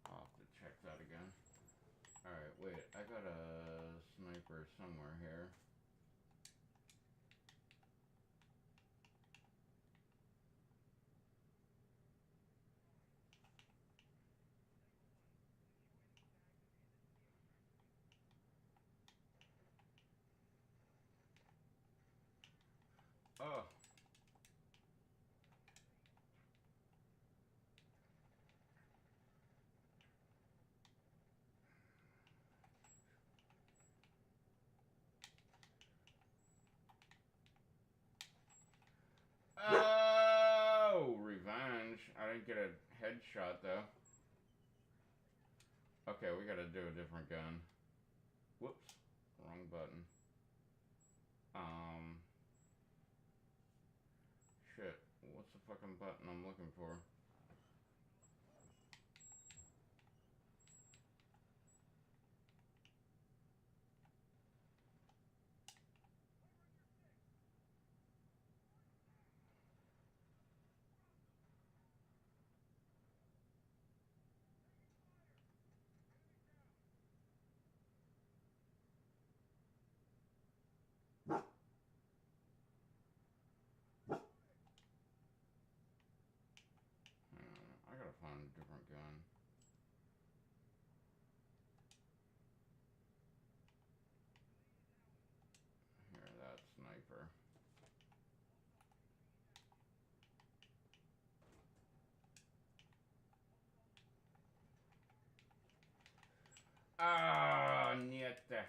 I'll have to check that again. Alright, wait, I got a sniper somewhere here. Oh. Oh, revenge. I didn't get a headshot though. Okay, we gotta do a different gun. Whoops, wrong button. Shit. What's the fucking button I'm looking for? I gotta find a different gun. Here, that sniper. Ah, niente.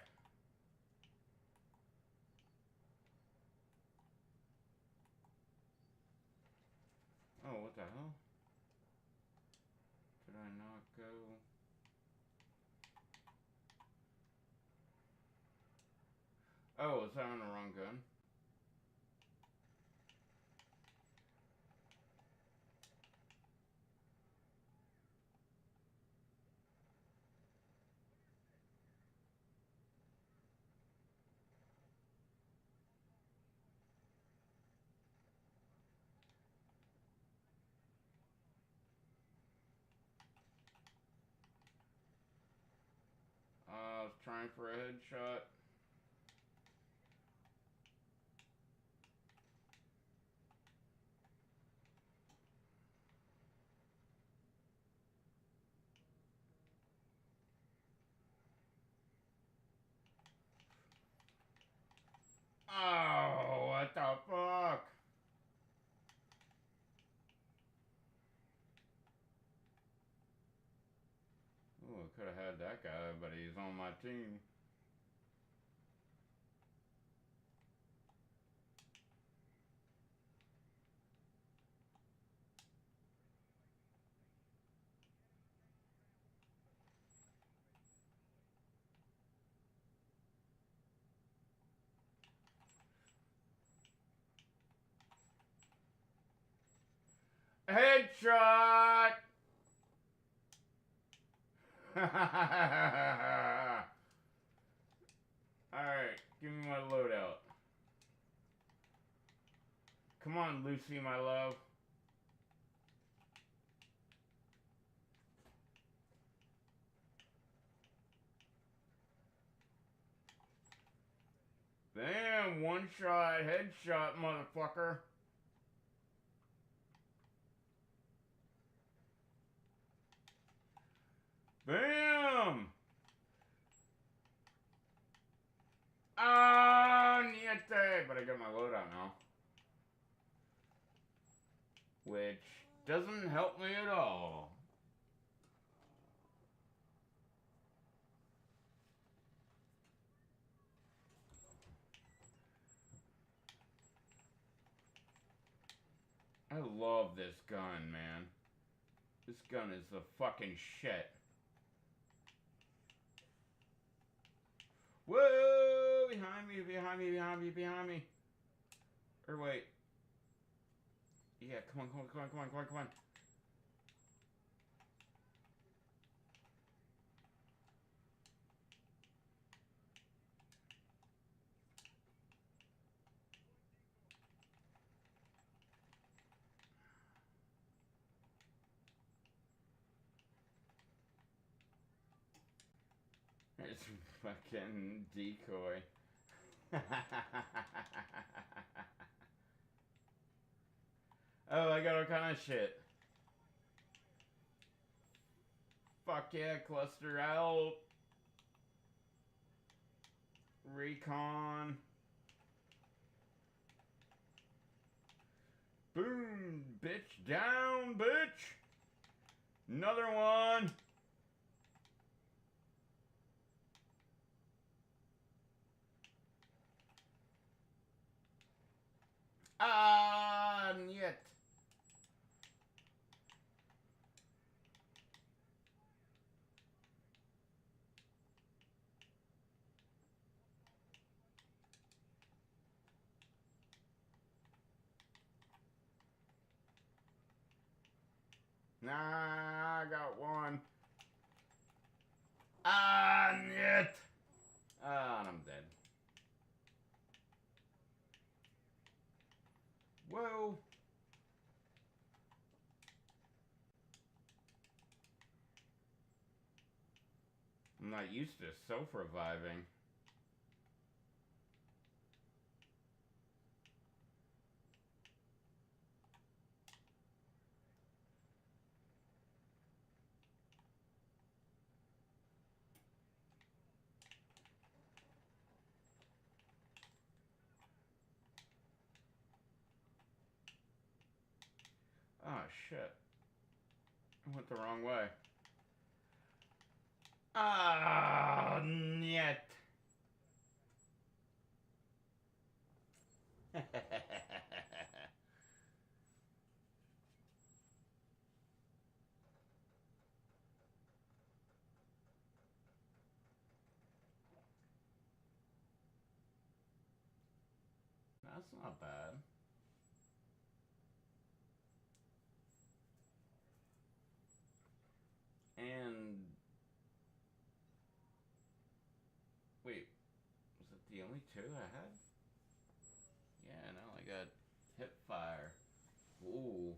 Oh, what the hell? Did I not go? Oh, was I on the wrong gun? trying for a headshot. Oh, what the fuck? Oh, I could have had that guy, but he's on my team. Headshot! Alright, give me my loadout. Come on, Lucy, my love. Damn, one shot, headshot, motherfucker. Bam! Ah, niente! But I got my loadout now. Which doesn't help me at all. I love this gun, man. This gun is the fucking shit. Whoa! Behind me, behind me, behind me, behind me. Or wait. Yeah, come on, come on, come on, come on, come on, come on. It's fucking decoy. Oh, I got all kind of shit. Fuck yeah, cluster out. Recon. Boom, bitch, down, bitch. Another one. Ah, yet. Nah, I got one. Ah, yet. Ah, and I'm dead. Whoa. I'm not used to self-reviving. Oh, shit. I went the wrong way. Ah, yet. That's not bad. And wait, was it the only two I had? Yeah, no, I got hip fire. Ooh.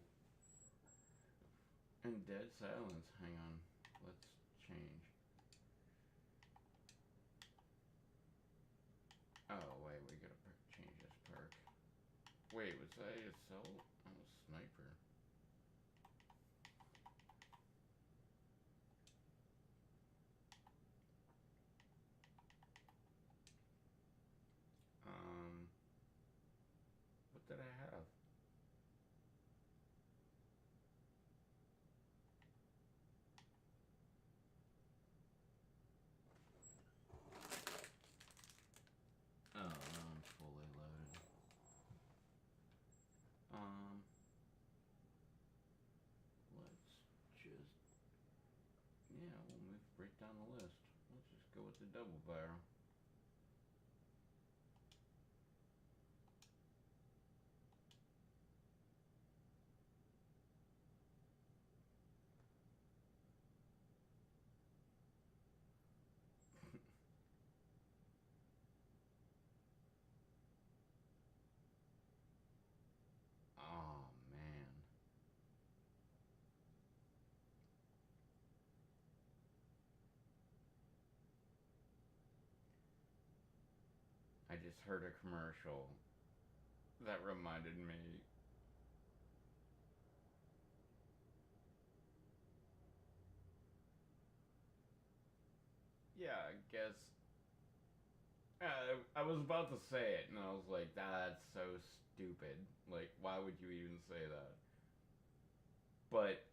And dead silence. Hang on. Let's change. Wait, was I a assault? I'm a sniper. What did I have? Oh, I'm fully loaded. Let's just, yeah, we'll move right down the list. Let's just go with the double barrel. Oh, man. I just heard a commercial that reminded me. Yeah, I guess. I was about to say it, and I was like, that's so stupid. Like, why would you even say that? But,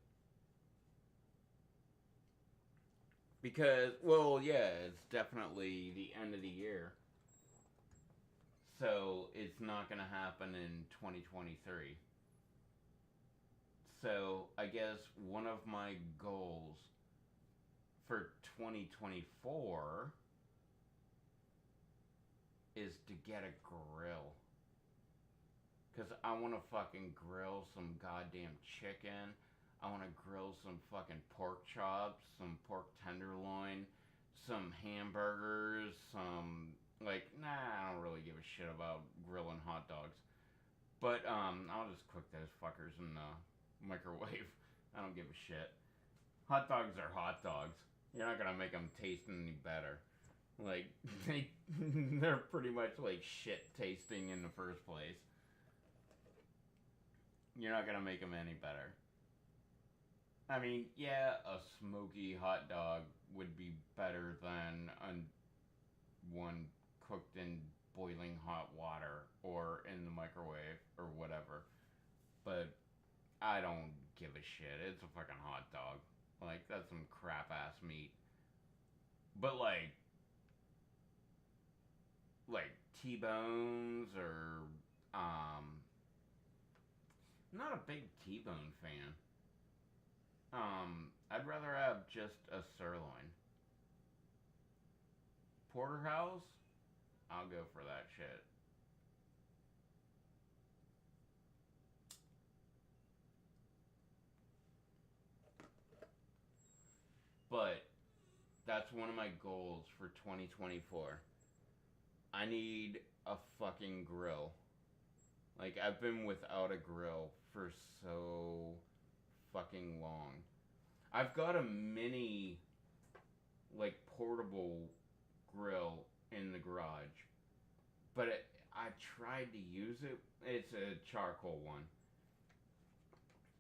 because, well, yeah, it's definitely the end of the year. So, it's not going to happen in 2023. So, I guess one of my goals for 2024 is to get a grill. Because I want to fucking grill some goddamn chicken. I want to grill some fucking pork chops, some pork tenderloin, some hamburgers, some, like, nah, I don't really give a shit about grilling hot dogs. But, I'll just cook those fuckers in the microwave. I don't give a shit. Hot dogs are hot dogs. You're not gonna make them taste any better. Like, they're pretty much like shit tasting in the first place. You're not gonna make them any better. I mean, yeah, a smoky hot dog would be better than one cooked in boiling hot water or in the microwave or whatever. But I don't give a shit. It's a fucking hot dog. Like, that's some crap ass meat. But like T-bones or not a big T-bone fan. I'd rather have just a sirloin. Porterhouse, I'll go for that shit. But that's one of my goals for 2024. I need a fucking grill. Like, I've been without a grill for so fucking long. I've got a mini, like, portable grill in the garage. But I tried to use it. It's a charcoal one.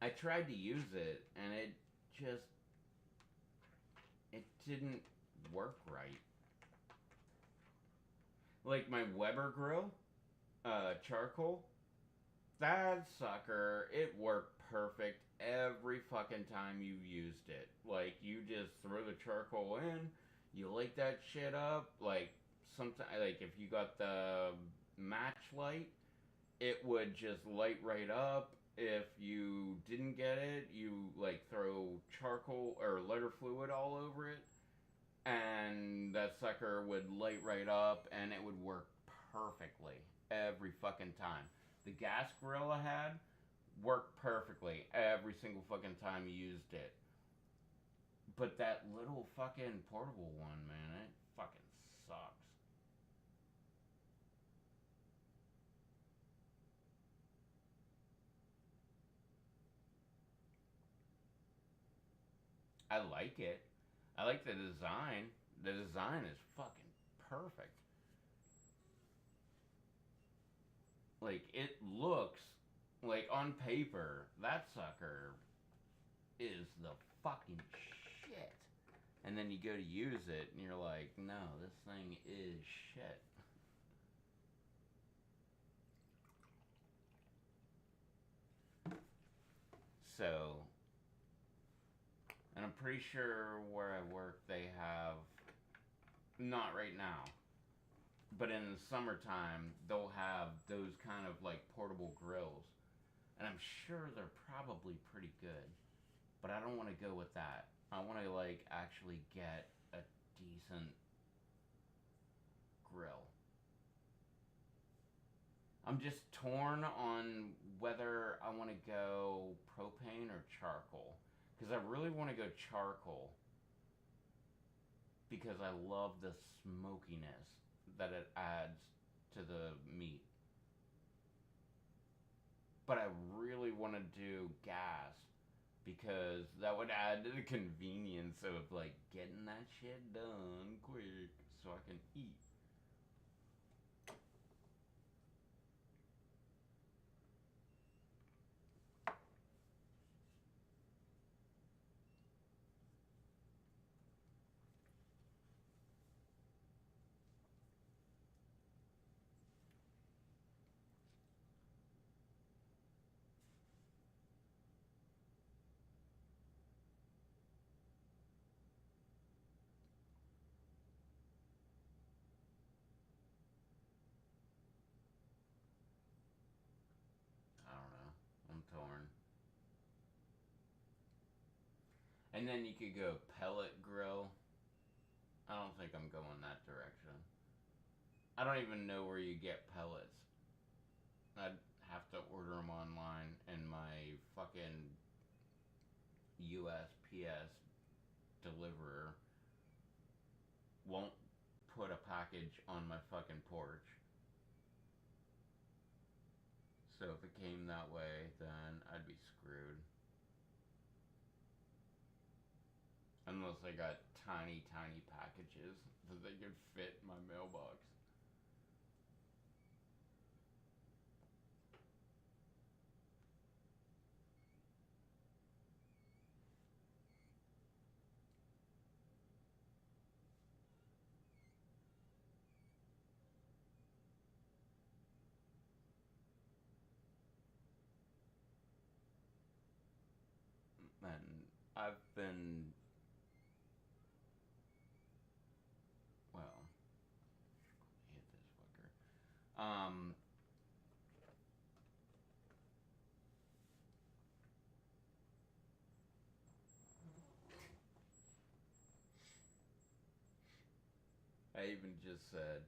I tried to use it, and just, it didn't work right. Like my Weber grill, charcoal, that sucker, it worked perfect every fucking time you used it. Like, you just throw the charcoal in, you light that shit up. Like, sometimes, like, if you got the match light, it would just light right up. If you didn't get it, you, like, throw charcoal or lighter fluid all over it, and that sucker would light right up, and it would work perfectly every fucking time. The gas grill I had worked perfectly every single fucking time you used it. But that little fucking portable one, man, it fucking sucks. I like it. I like the design. The design is fucking perfect. Like, it looks like on paper, that sucker is the fucking shit. And then you go to use it and you're like, no, this thing is shit. So, and I'm pretty sure where I work they have, not right now, but in the summertime they'll have those kind of like portable grills. And I'm sure they're probably pretty good. But I don't want to go with that. I want to like actually get a decent grill. I'm just torn on whether I want to go propane or charcoal. Because I really want to go charcoal. Because I love the smokiness that it adds to the meat. But I really want to do gas. Because that would add to the convenience of like getting that shit done quick so I can eat. I don't know. I'm torn. And then you could go pellet grill. I don't think I'm going that direction. I don't even know where you get pellets. I'd have to order them online, and my fucking USPS deliverer won't put a package on my fucking porch. So if it came that way, then I'd be screwed. Unless I got tiny, tiny packages that they could fit in my mailbox. And I've been, well, hit this fucker. I even just said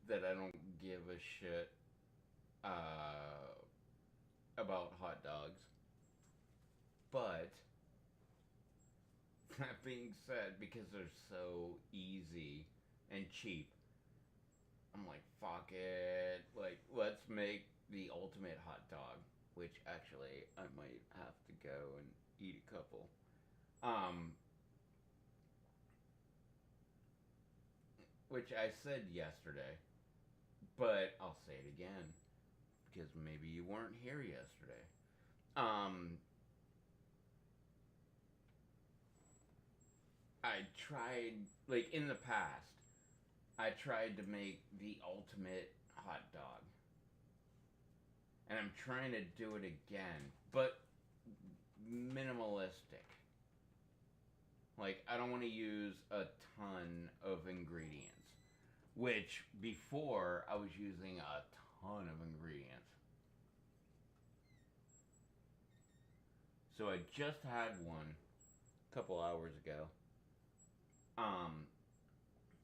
that I don't give a shit about hot dogs. But that being said, because they're so easy and cheap, I'm like, fuck it. Like, let's make the ultimate hot dog. Which actually, I might have to go and eat a couple. Um, which I said yesterday, but I'll say it again because maybe you weren't here yesterday. Um, I tried, like in the past, I tried to make the ultimate hot dog. And I'm trying to do it again, but minimalistic. Like, I don't want to use a ton of ingredients. Which, before, I was using a ton of ingredients. So I just had one a couple hours ago.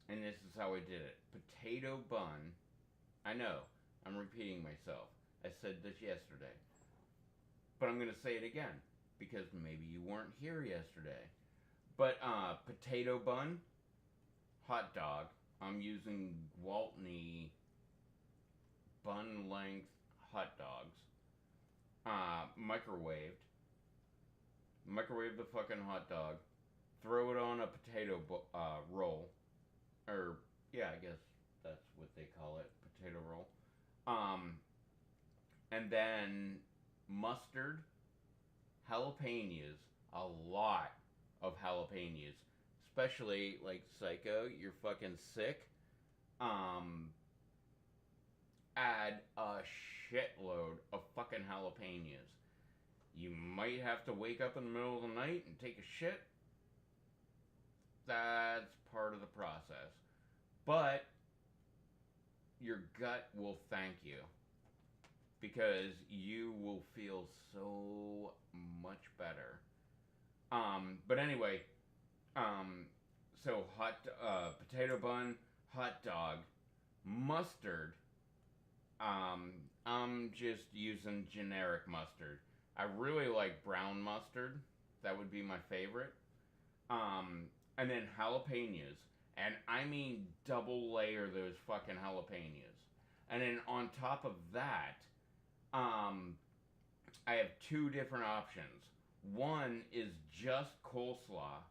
And this is how I did it. Potato bun. I know, I'm repeating myself. I said this yesterday. But I'm going to say it again. Because maybe you weren't here yesterday. But, potato bun. Hot dog. I'm using Gwaltney bun length hot dogs. Microwaved. Microwave the fucking hot dog. Throw it on a potato roll. Or, yeah, I guess that's what they call it. Potato roll. then mustard, jalapenos, a lot of jalapenos, especially like Psycho, you're fucking sick. Um, Add a shitload of fucking jalapenos. You might have to wake up in the middle of the night and take a shit. That's part of the process. But your gut will thank you because you will feel so much better. But anyway, so potato bun, hot dog, mustard. I'm just using generic mustard. I really like brown mustard. That would be my favorite. And then jalapenos. And I mean double layer those fucking jalapenos. And then on top of that, I have two different options. One is just coleslaw,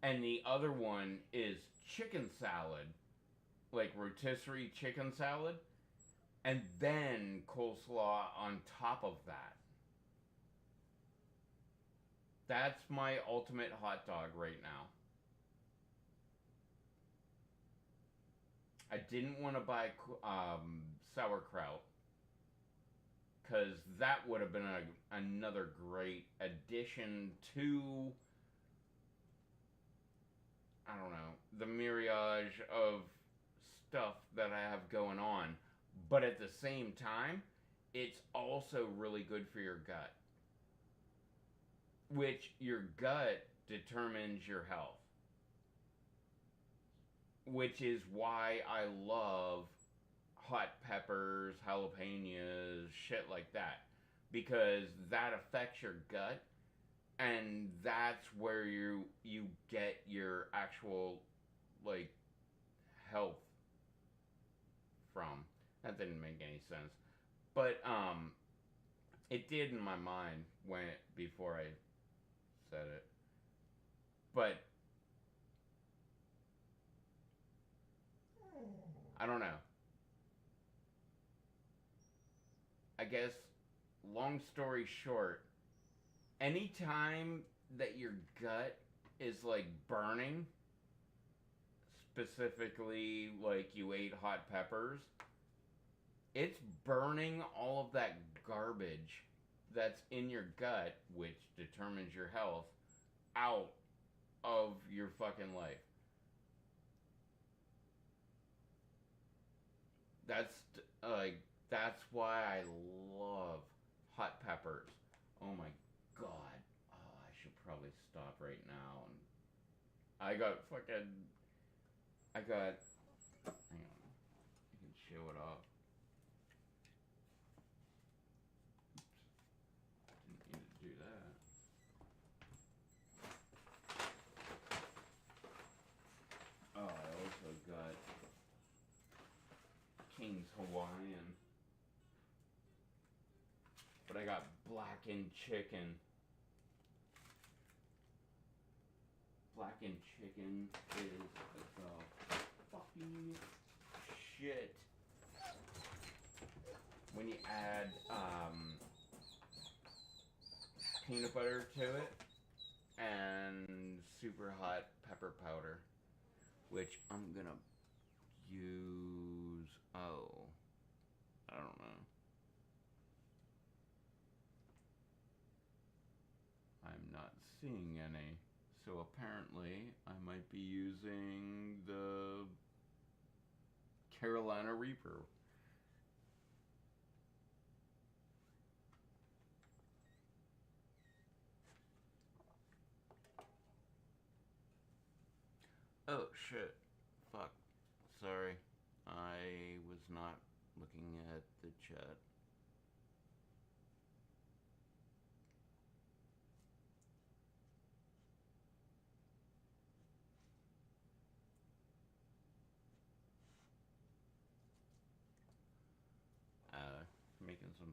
and the other one is chicken salad, like rotisserie chicken salad, and then coleslaw on top of that. That's my ultimate hot dog right now. I didn't want to buy sauerkraut because that would have been another great addition to, I don't know, the myriad of stuff that I have going on. But at the same time, it's also really good for your gut, which your gut determines your health, which is why I love hot peppers, jalapenos, shit like that, because that affects your gut, and that's where you get your actual like health from. That didn't make any sense, but it did in my mind before I said it. But I don't know. I guess, long story short, anytime that your gut is like burning, specifically like you ate hot peppers, it's burning all of that garbage that's in your gut, which determines your health, out of your fucking life. That's that's why I love hot peppers. Oh my god. Oh, I should probably stop right now. And I got hang on. I can show it off. Oops. Didn't mean to do that. Oh, I also got King's Hawaiian. But I got blackened chicken. Blackened chicken is the fucking shit. When you add peanut butter to it and super hot pepper powder, which I'm gonna use. Oh, I don't know. I'm not seeing any. So apparently I might be using the Carolina Reaper. Oh shit. Fuck. Sorry. I was not looking at the chat. Making some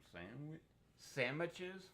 sandwiches.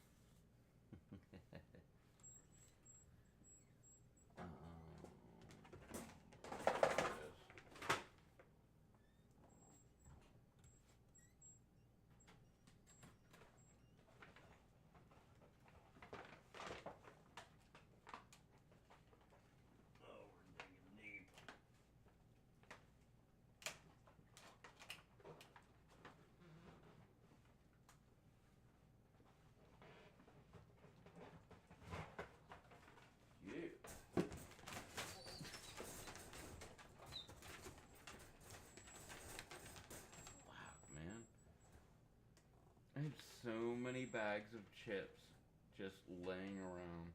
so many bags of chips just laying around.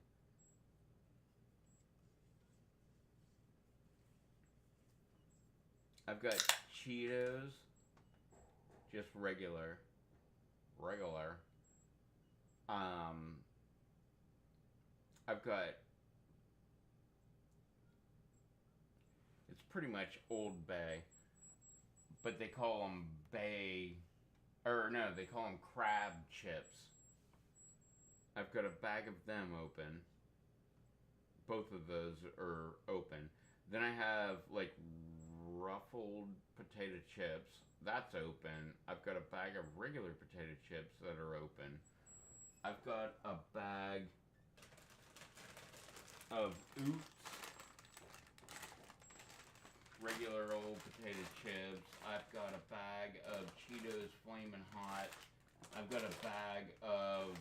I've got Cheetos, just regular. I've got, it's pretty much Old Bay, but they call them Bay, or no, they call them crab chips. I've got a bag of them open. Both of those are open. Then I have like ruffled potato chips. That's open. I've got a bag of regular potato chips that are open. I've got a bag of Oops regular old potato chips. I've got a bag of Cheetos Flamin' Hot. I've got a bag of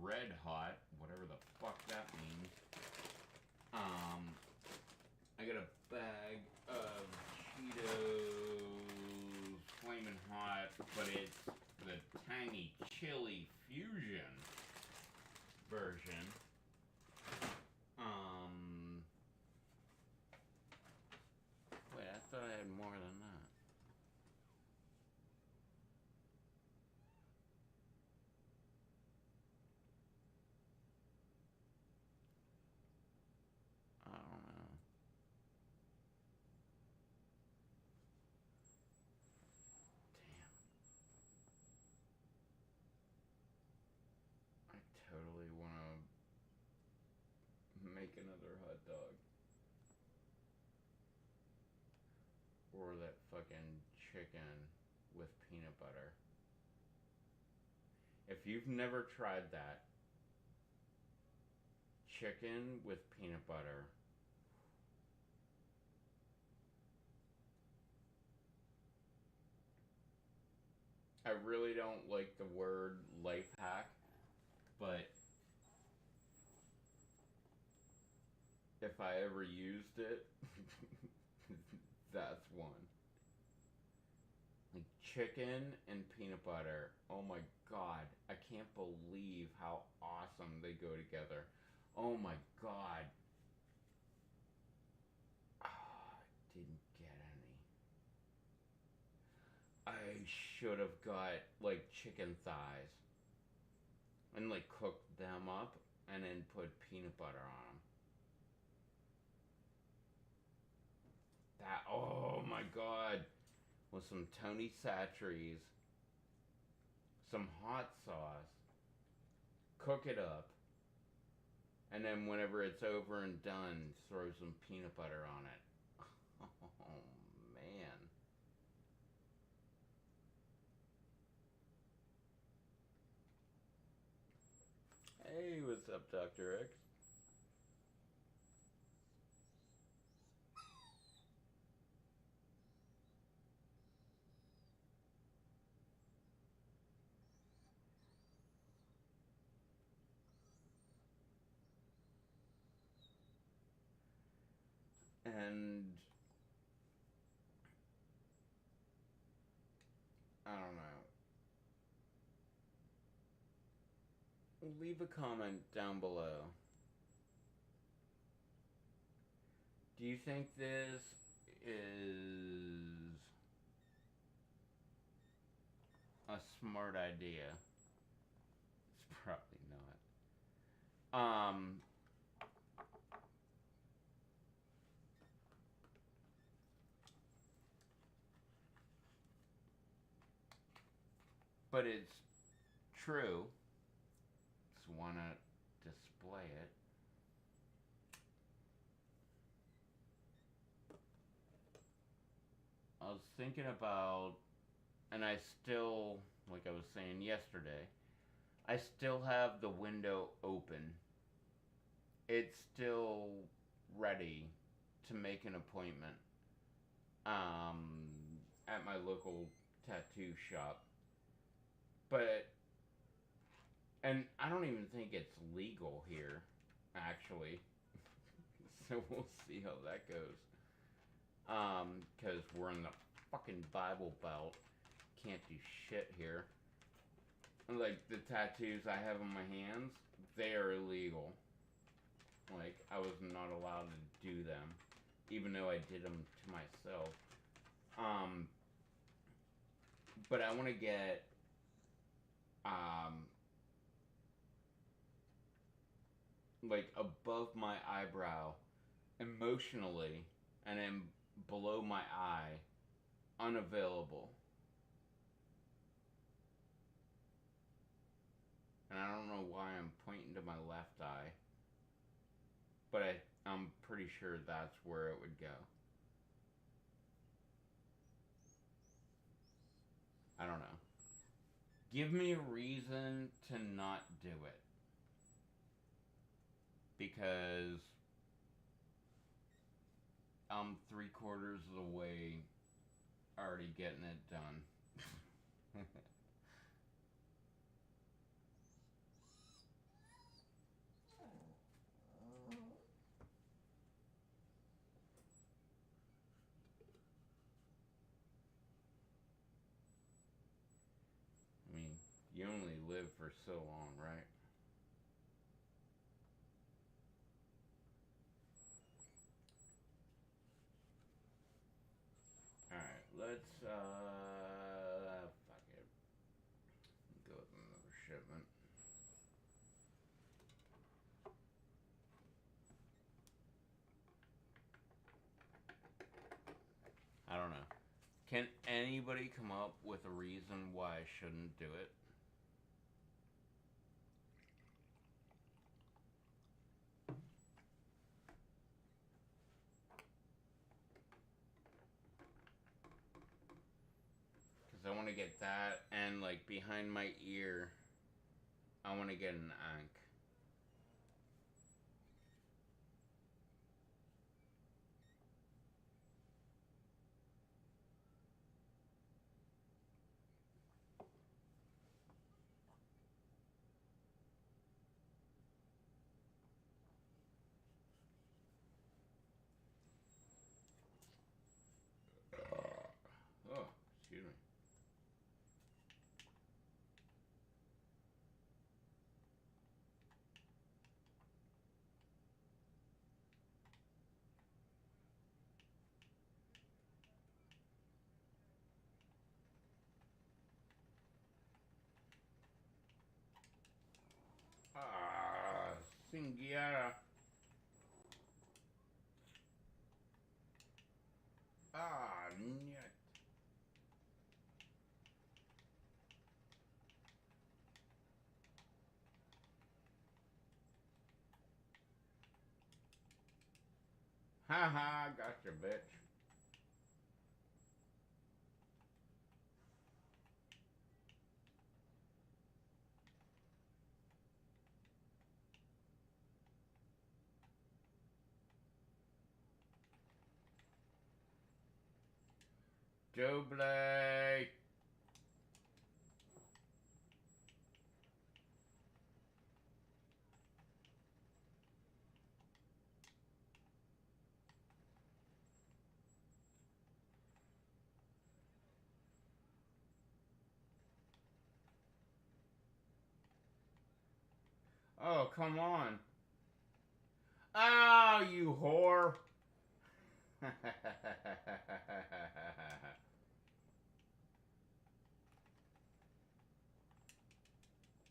Red Hot, whatever the fuck that means. I got a bag of Cheetos Flamin' Hot, but it's the tangy chili fusion version. Wait, I thought I had more than that. I don't know. Damn. I totally want to make another hot dog. Or that fucking chicken with peanut butter. If you've never tried that, chicken with peanut butter. I really don't like the word life hack, but if I ever used it, that's one. Like chicken and peanut butter. Oh my god. I can't believe how awesome they go together. Oh my god. Oh, I didn't get any. I should have got like chicken thighs and like cooked them up and then put peanut butter on them. That, oh my god. With some Tony Chachere's, some hot sauce, cook it up, and then whenever it's over and done, throw some peanut butter on it. Oh man. Hey, what's up, Dr. X? And I don't know. Leave a comment down below. Do you think this is a smart idea? It's probably not. But it's true. Just want to display it. I was thinking about, and I still, like I was saying yesterday, I still have the window open. It's still ready to make an appointment at my local tattoo shop. But, and I don't even think it's legal here, actually. So we'll see how that goes. Because we're in the fucking Bible Belt. Can't do shit here. like the tattoos I have on my hands, they are illegal. Like, I was not allowed to do them, even though I did them to myself. Um, but I want to get, um, like above my eyebrow, emotionally, and then below my eye, unavailable. And I don't know why I'm pointing to my left eye, but I'm pretty sure that's where it would go. I don't know. Give me a reason to not do it. Because I'm 3/4 of the way already getting it done. I mean, you only live for so long, right? Alright, let's, fuck it. Go with another shipment. I don't know. Can anybody come up with a reason why I shouldn't do it? Because I want to get that, and like behind my ear, I want to get an ankh. Oh, excuse me. Ah, Singiera. Ah, nyet. Haha, gotcha, bitch. Doble. Oh, come on. Oh, you whore.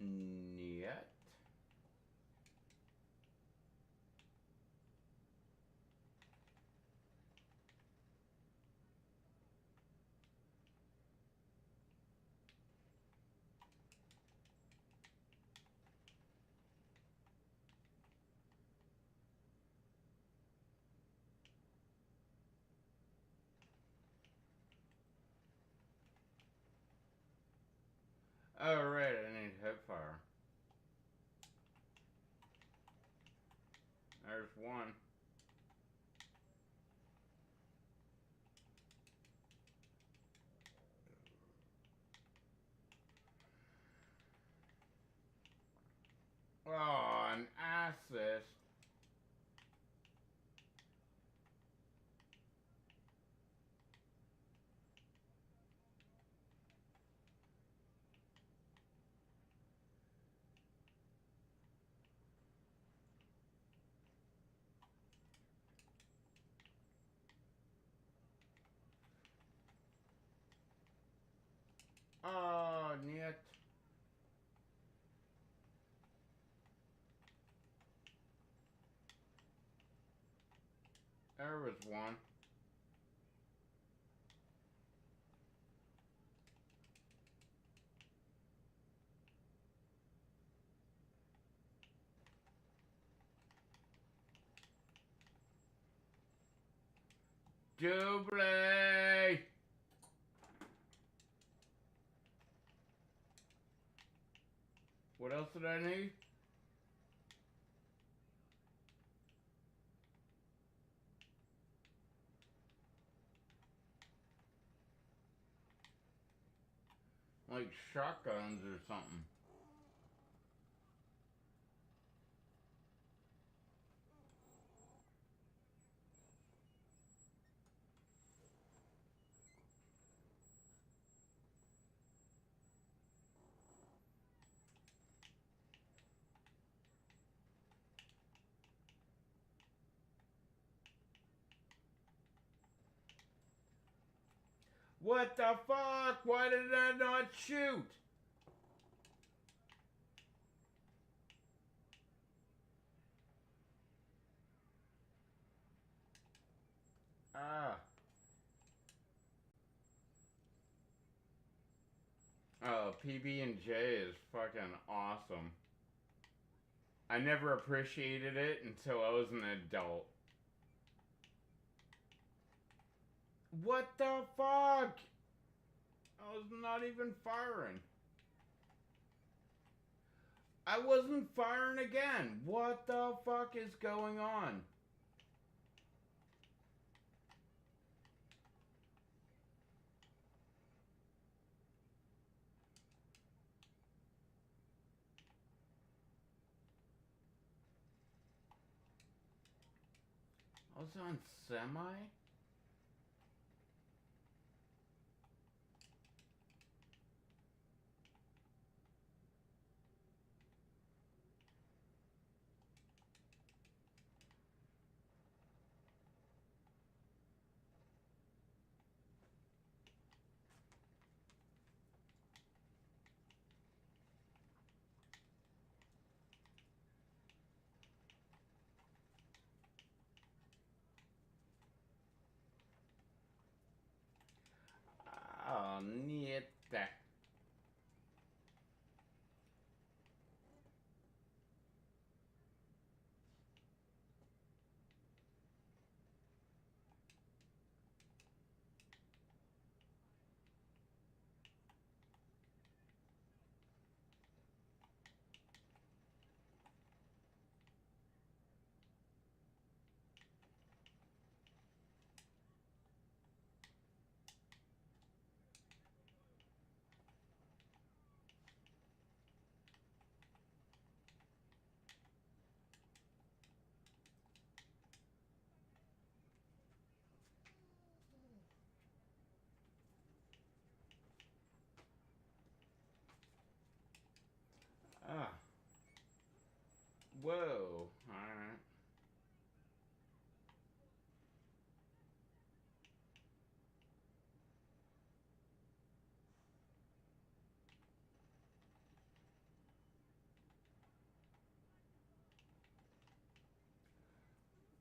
Nyet. Oh, right, I need hipfire. There's one. Oh, an assist. Oh, niet. There was one. Double. What else did I need? Like shotguns or something. What the fuck? Why did I not shoot? Ah. Oh, PB&J is fucking awesome. I never appreciated it until I was an adult. What the fuck? I was not even firing. I wasn't firing again. What the fuck is going on? I was on semi? Oh, niet. Ah. Whoa. Alright.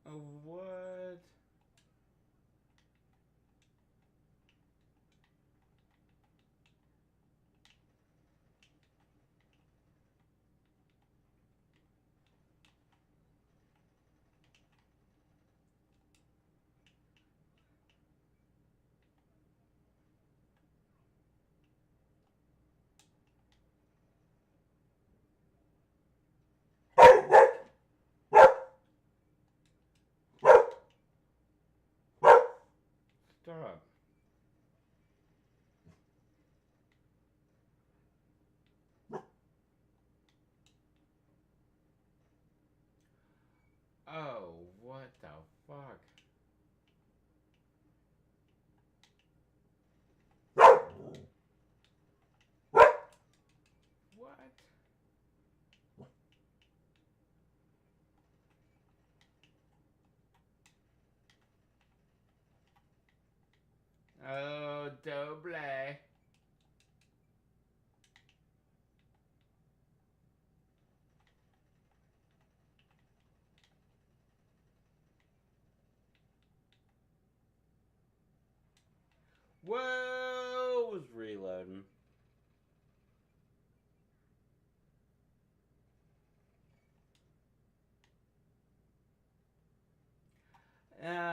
Oh, what? Stop. Oh, what the fuck? What? Oh, double.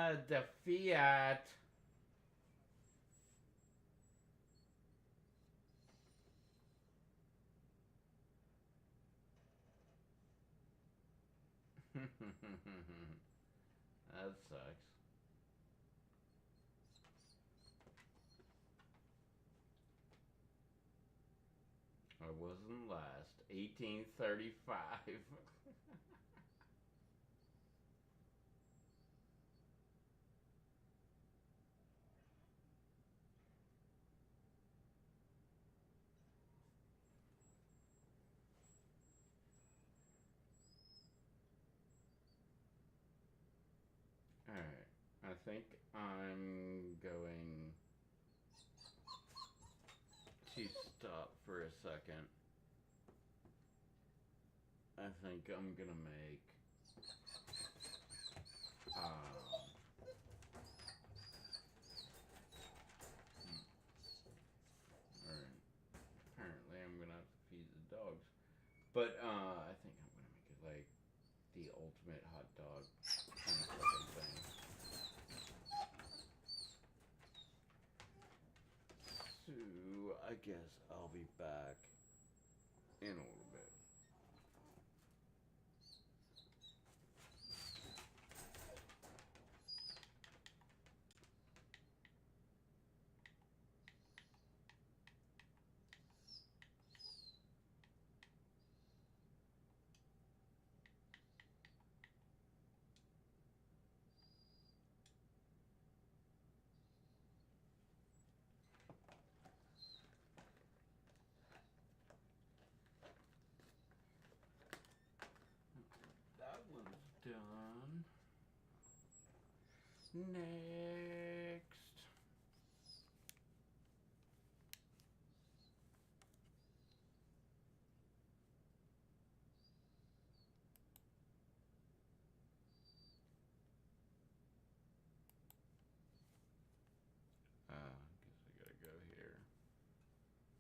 The Fiat. That sucks. I wasn't last. 1835. Alright. I think I'm going to stop for a second. I think I'm gonna make or apparently I'm gonna have to feed the dogs. But I think I'm gonna make it like the ultimate hot dog kind of fucking thing. So I guess I'll be back in a little bit. That one's done. Next.